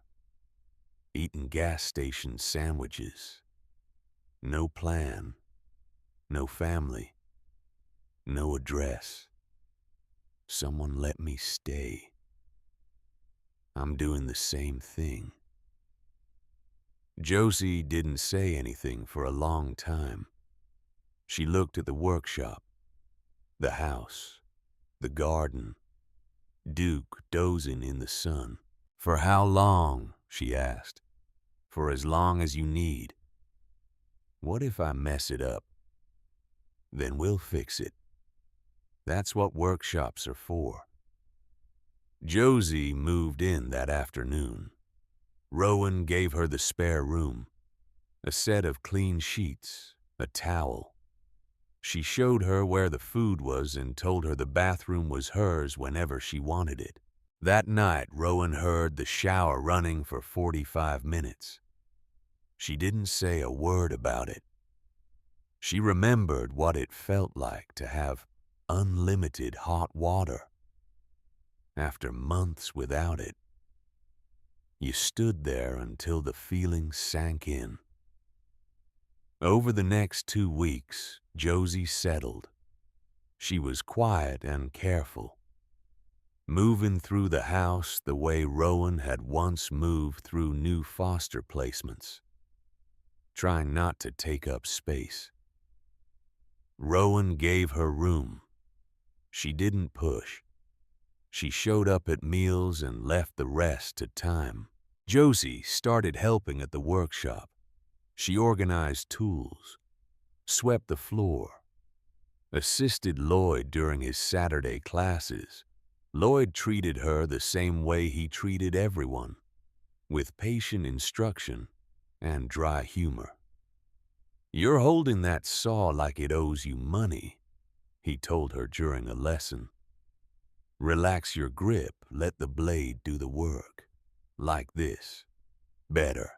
eating gas station sandwiches. No plan, no family, no address. Someone let me stay. I'm doing the same thing." Josie didn't say anything for a long time. She looked at the workshop, the house, the garden, Duke dozing in the sun. "For how long?" she asked. "For as long as you need. What if I mess it up? Then we'll fix it. That's what workshops are for." Josie moved in that afternoon. Rowan gave her the spare room, a set of clean sheets, a towel. She showed her where the food was and told her the bathroom was hers whenever she wanted it. That night, Rowan heard the shower running for 45 minutes. She didn't say a word about it. She remembered what it felt like to have unlimited hot water. After months without it, you stood there until the feeling sank in. Over the next 2 weeks, Josie settled. She was quiet and careful, moving through the house the way Rowan had once moved through new foster placements, trying not to take up space. Rowan gave her room. She didn't push. She showed up at meals and left the rest to time. Josie started helping at the workshop. She organized tools, swept the floor, assisted Lloyd during his Saturday classes. Lloyd treated her the same way he treated everyone, with patient instruction and dry humor. "You're holding that saw like it owes you money," he told her during a lesson. "Relax your grip, let the blade do the work. Like this. Better.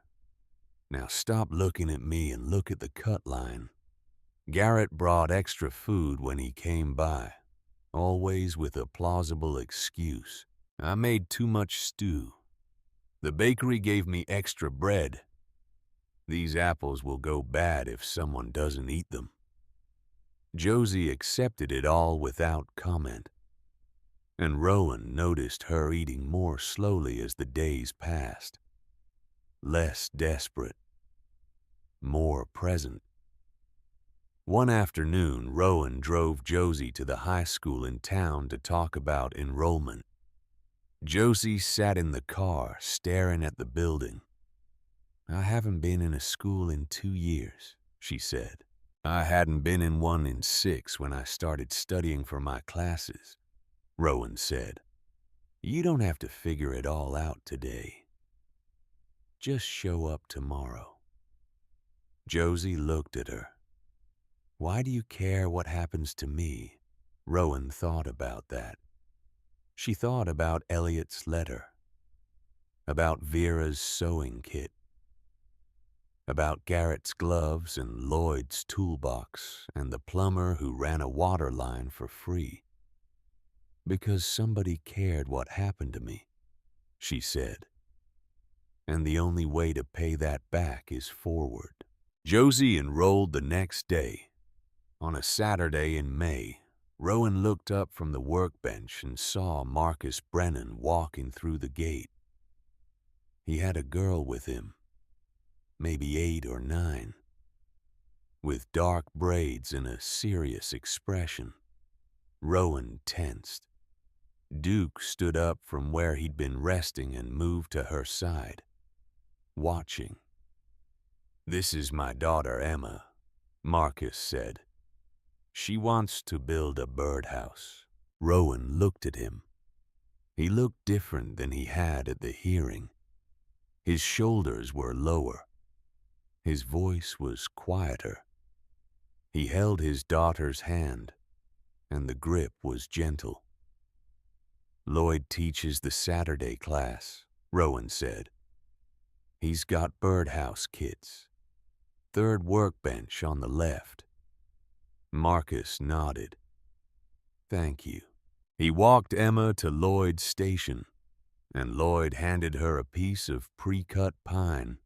Now stop looking at me and look at the cut line." Garrett brought extra food when he came by, always with a plausible excuse. "I made too much stew. The bakery gave me extra bread. These apples will go bad if someone doesn't eat them." Josie accepted it all without comment, and Rowan noticed her eating more slowly as the days passed. Less desperate, more present. One afternoon, Rowan drove Josie to the high school in town to talk about enrollment. Josie sat in the car, staring at the building. "I haven't been in a school in 2 years, she said. "I hadn't been in one in 6 when I started studying for my classes," Rowan said. "You don't have to figure it all out today. Just show up tomorrow." Josie looked at her. "Why do you care what happens to me?" Rowan thought about that. She thought about Elliot's letter, about Vera's sewing kit, about Garrett's gloves and Lloyd's toolbox and the plumber who ran a water line for free. "Because somebody cared what happened to me," she said. "And the only way to pay that back is forward." Josie enrolled the next day. On a Saturday in May, Rowan looked up from the workbench and saw Marcus Brennan walking through the gate. He had a girl with him, maybe 8 or 9, with dark braids and a serious expression. Rowan tensed. Duke stood up from where he'd been resting and moved to her side, watching. "This is my daughter Emma," Marcus said. "She wants to build a birdhouse." Rowan looked at him. He looked different than he had at the hearing. His shoulders were lower. His voice was quieter. He held his daughter's hand, and the grip was gentle. "Lloyd teaches the Saturday class," Rowan said. "He's got birdhouse kits. 3rd workbench on the left." Marcus nodded. "Thank you." He walked Emma to Lloyd's station, and Lloyd handed her a piece of pre-cut pine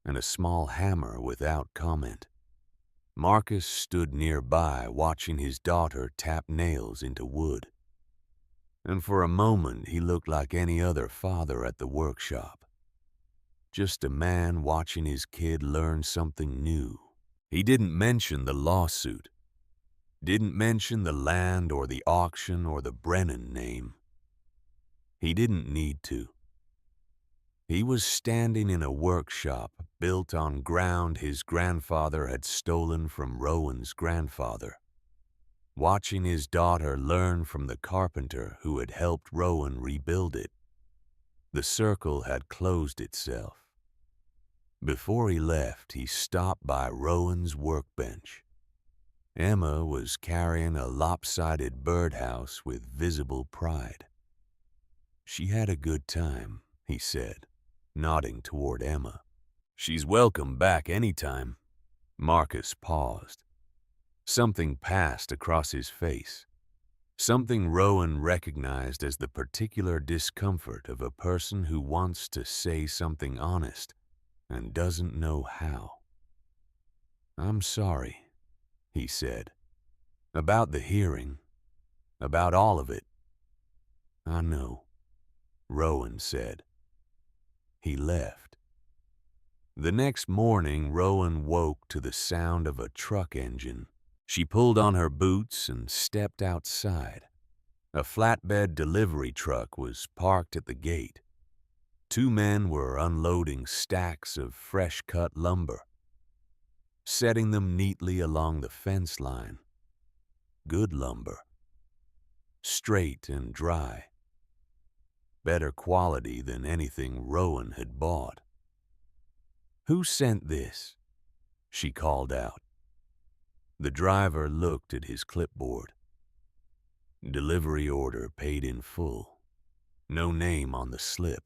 and a small hammer without comment. Marcus stood nearby watching his daughter tap nails into wood. And for a moment he looked like any other father at the workshop. Just a man watching his kid learn something new. He didn't mention the lawsuit. Didn't mention the land or the auction or the Brennan name. He didn't need to. He was standing in a workshop built on ground his grandfather had stolen from Rowan's grandfather, watching his daughter learn from the carpenter who had helped Rowan rebuild it. The circle had closed itself. Before he left, he stopped by Rowan's workbench. Emma was carrying a lopsided birdhouse with visible pride. "She had a good time," he said, nodding toward Emma. "She's welcome back anytime." Marcus paused. Something passed across his face. Something Rowan recognized as the particular discomfort of a person who wants to say something honest and doesn't know how. "I'm sorry," he said, "about the hearing, about all of it." "I know," Rowan said. He left. The next morning, Rowan woke to the sound of a truck engine. She pulled on her boots and stepped outside. A flatbed delivery truck was parked at the gate. 2 men were unloading stacks of fresh-cut lumber, setting them neatly along the fence line. Good lumber. Straight and dry. Better quality than anything Rowan had bought. "Who sent this?" she called out. The driver looked at his clipboard. Delivery order paid in full. No name on the slip.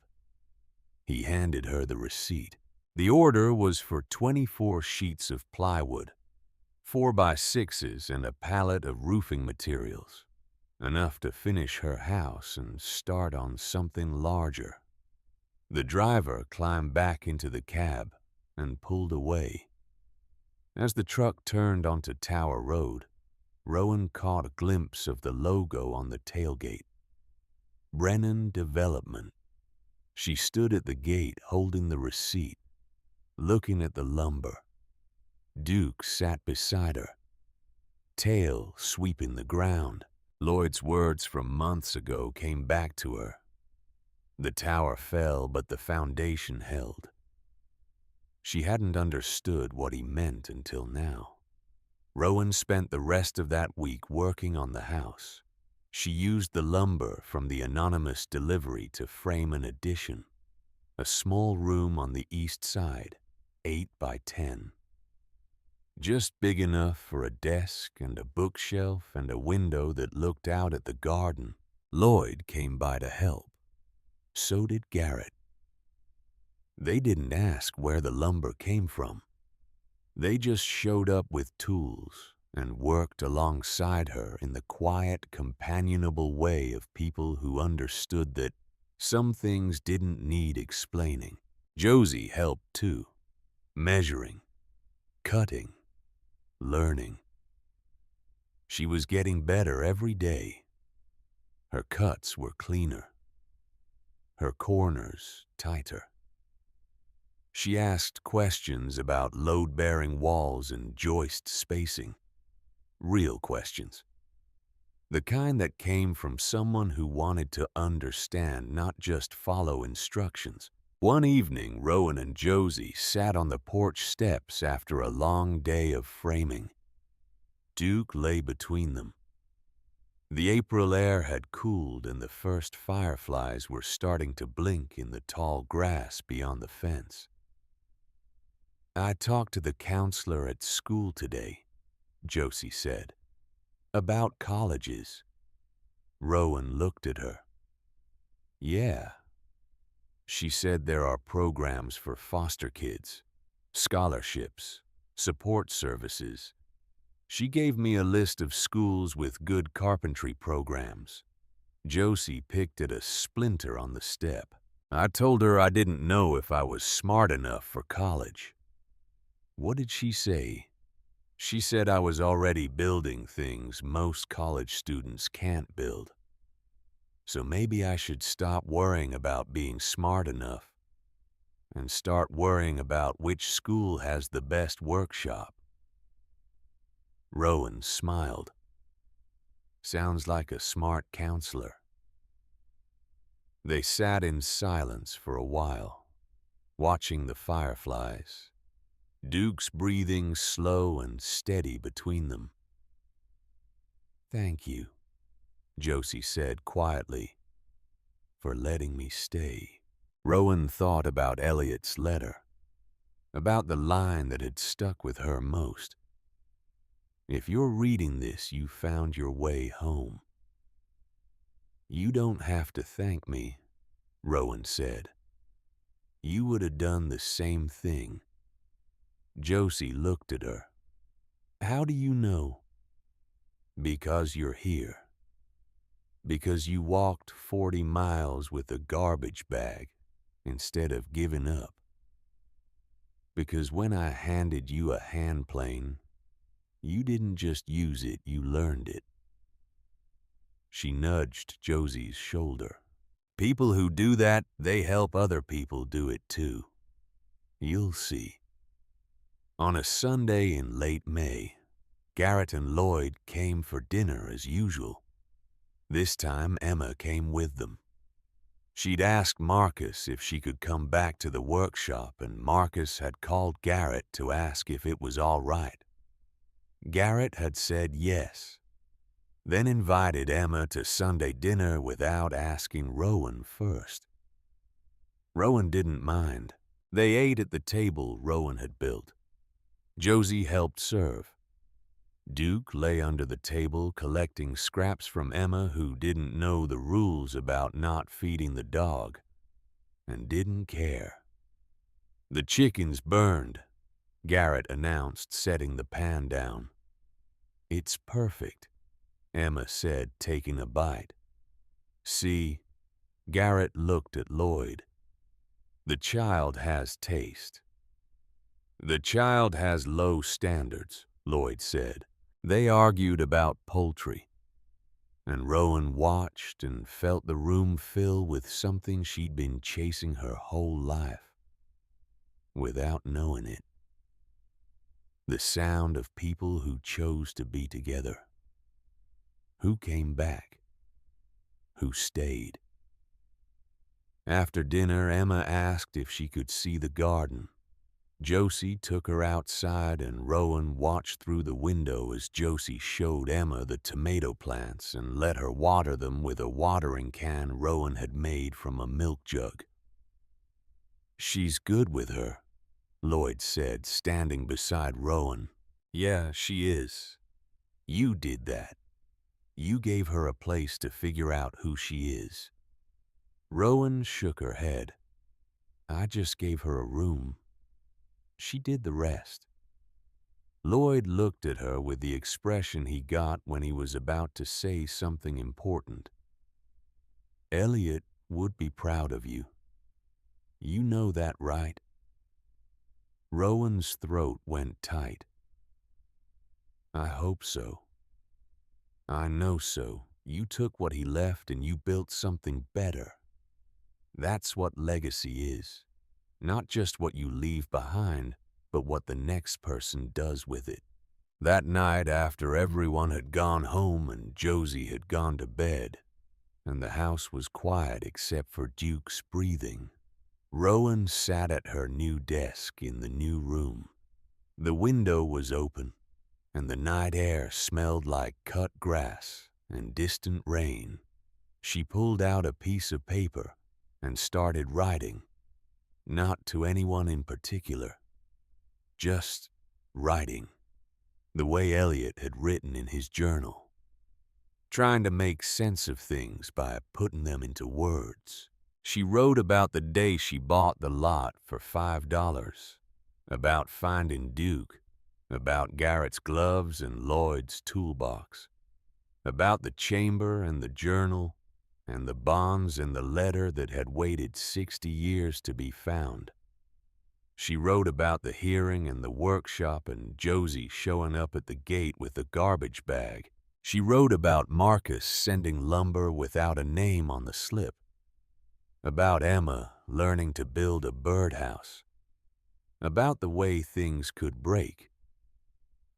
He handed her the receipt. The order was for 24 sheets of plywood, 4x6s, and a pallet of roofing materials. Enough to finish her house and start on something larger. The driver climbed back into the cab and pulled away. As the truck turned onto Tower Road, Rowan caught a glimpse of the logo on the tailgate. Brennan Development. She stood at the gate holding the receipt, looking at the lumber. Duke sat beside her, tail sweeping the ground. Lloyd's words from months ago came back to her. The tower fell, but the foundation held. She hadn't understood what he meant until now. Rowan spent the rest of that week working on the house. She used the lumber from the anonymous delivery to frame an addition, a small room on the east side, 8 by 10. Just big enough for a desk and a bookshelf and a window that looked out at the garden. Lloyd came by to help. So did Garrett. They didn't ask where the lumber came from. They just showed up with tools and worked alongside her in the quiet, companionable way of people who understood that some things didn't need explaining. Josie helped too, measuring, cutting, learning. She was getting better every day. Her cuts were cleaner, her corners tighter. She asked questions about load-bearing walls and joist spacing. Real questions. The kind that came from someone who wanted to understand, not just follow instructions. One evening, Rowan and Josie sat on the porch steps after a long day of framing. Duke lay between them. The April air had cooled and the first fireflies were starting to blink in the tall grass beyond the fence. "I talked to the counselor at school today," Josie said, "about colleges." Rowan looked at her. "Yeah." She said there are programs for foster kids, scholarships, support services. She gave me a list of schools with good carpentry programs. Josie picked at a splinter on the step. "I told her I didn't know if I was smart enough for college." "What did she say?" "She said I was already building things most college students can't build. So maybe I should stop worrying about being smart enough and start worrying about which school has the best workshop." Rowan smiled. "Sounds like a smart counselor." They sat in silence for a while, watching the fireflies, Duke's breathing slow and steady between them. "Thank you," Josie said quietly, "for letting me stay." Rowan thought about Elliot's letter, about the line that had stuck with her most. "If you're reading this, you found your way home." "You don't have to thank me," Rowan said. "You would have done the same thing." Josie looked at her. "How do you know?" "Because you're here. Because you walked 40 miles with a garbage bag instead of giving up. Because when I handed you a hand plane, you didn't just use it, you learned it." She nudged Josie's shoulder. "People who do that, they help other people do it too. You'll see." On a Sunday in late May, Garrett and Lloyd came for dinner as usual. This time Emma came with them. She'd asked Marcus if she could come back to the workshop, and Marcus had called Garrett to ask if it was all right. Garrett had said yes, then invited Emma to Sunday dinner without asking Rowan first. Rowan didn't mind. They ate at the table Rowan had built. Josie helped serve. Duke lay under the table collecting scraps from Emma, who didn't know the rules about not feeding the dog and didn't care. "The chicken's burned," Garrett announced, setting the pan down. "It's perfect," Emma said, taking a bite. "See," Garrett looked at Lloyd. "The child has taste." "The child has low standards," Lloyd said. They argued about poultry, and Rowan watched and felt the room fill with something she'd been chasing her whole life, without knowing it. The sound of people who chose to be together, who came back, who stayed. After dinner, Emma asked if she could see the garden. Josie took her outside, and Rowan watched through the window as Josie showed Emma the tomato plants and let her water them with a watering can Rowan had made from a milk jug. "She's good with her," Lloyd said, standing beside Rowan. "Yeah, she is. You did that. You gave her a place to figure out who she is." Rowan shook her head. "I just gave her a room. She did the rest." Lloyd looked at her with the expression he got when he was about to say something important. "Elliot would be proud of you. You know that, right?" Rowan's throat went tight. "I hope so. I know so. You took what he left and you built something better. That's what legacy is. Not just what you leave behind, but what the next person does with it. That night, after everyone had gone home and Josie had gone to bed, and the house was quiet except for Duke's breathing, Rowan sat at her new desk in the new room. The window was open, and the night air smelled like cut grass and distant rain. She pulled out a piece of paper and started writing, not to anyone in particular, just writing, the way Elliot had written in his journal, trying to make sense of things by putting them into words. She wrote about the day she bought the lot for $5, about finding Duke, about Garrett's gloves and Lloyd's toolbox, about the chamber and the journal, and the bonds and the letter that had waited 60 years to be found. She wrote about the hearing and the workshop and Josie showing up at the gate with a garbage bag. She wrote about Marcus sending lumber without a name on the slip, about Emma learning to build a birdhouse, about the way things could break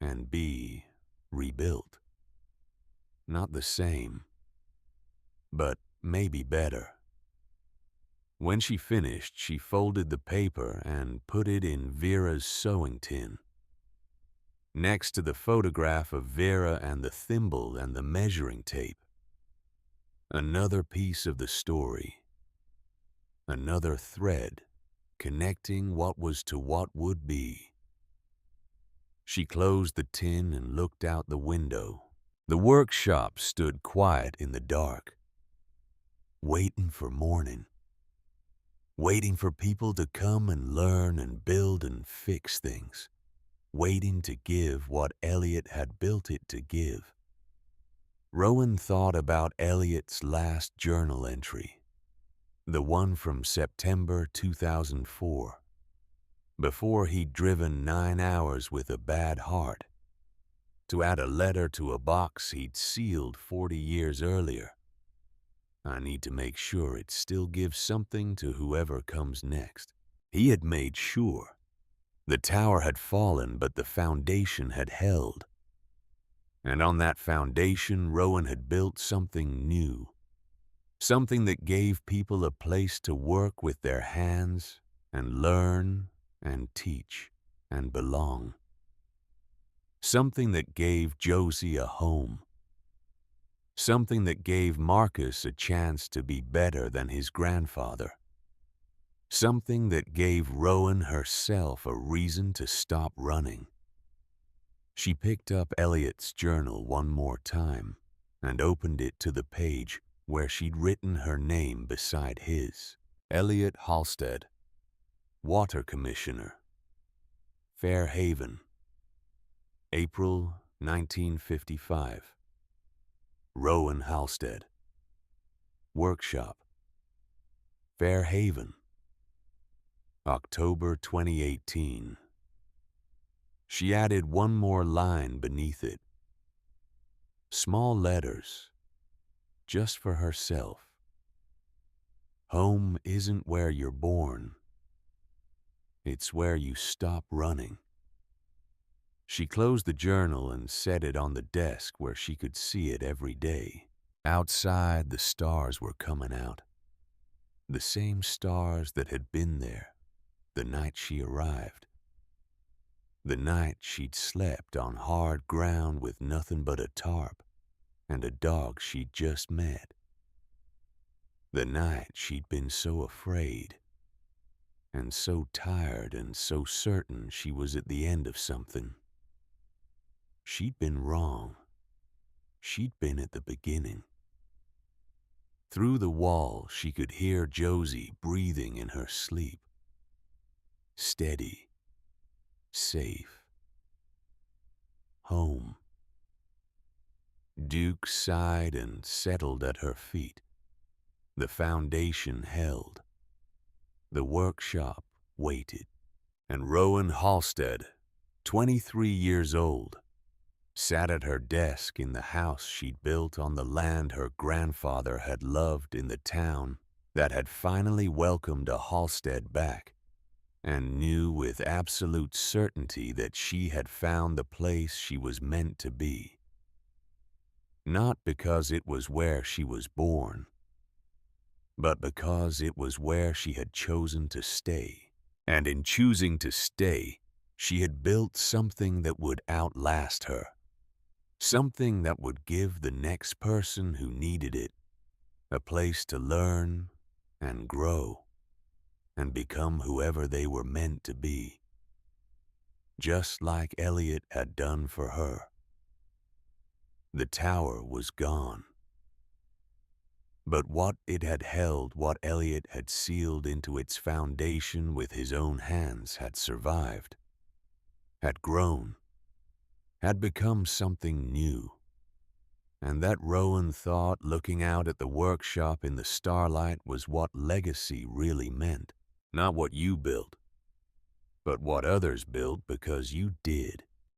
and be rebuilt. Not the same, but maybe better. When she finished, she folded the paper and put it in Vera's sewing tin, next to the photograph of Vera and the thimble and the measuring tape. Another piece of the story, another thread connecting what was to what would be. She closed the tin and looked out the window. The workshop stood quiet in the dark, waiting for morning, waiting for people to come and learn and build and fix things, waiting to give what Elliot had built it to give. Rowan thought about Elliot's last journal entry, the one from September 2004, before he'd driven 9 hours with a bad heart to add a letter to a box he'd sealed 40 years earlier. I need to make sure it still gives something to whoever comes next. He had made sure. The tower had fallen, but the foundation had held. And on that foundation, Rowan had built something new, something that gave people a place to work with their hands and learn and teach and belong. Something that gave Josie a home. Something that gave Marcus a chance to be better than his grandfather. Something that gave Rowan herself a reason to stop running. She picked up Elliot's journal one more time and opened it to the page where she'd written her name beside his. Elliot Halstead, Water Commissioner, Fairhaven, April 1955. Rowan Halstead, Workshop, Fairhaven, October 2018. She added one more line beneath it. Small letters, just for herself. Home isn't where you're born. It's where you stop running. She closed the journal and set it on the desk where she could see it every day. Outside, the stars were coming out. The same stars that had been there the night she arrived. The night she'd slept on hard ground with nothing but a tarp and a dog she'd just met. The night she'd been so afraid and so tired and so certain she was at the end of something. She'd been wrong. She'd been at the beginning. Through the wall, she could hear Josie breathing in her sleep. Steady, safe, home. Duke sighed and settled at her feet. The foundation held. The workshop waited. And Rowan Halstead, 23 years old, sat at her desk in the house she'd built on the land her grandfather had loved in the town that had finally welcomed a Halstead back. and knew with absolute certainty that she had found the place she was meant to be. Not because it was where she was born, but because it was where she had chosen to stay. And in choosing to stay, she had built something that would outlast her, something that would give the next person who needed it a place to learn and grow and become whoever they were meant to be, just like Elliot had done for her. The tower was gone, but what it had held, what Elliot had sealed into its foundation with his own hands, had survived, had grown, had become something new. And that Rowan thought, looking out at the workshop in the starlight, was what legacy really meant. Not what you built, but what others built because you did.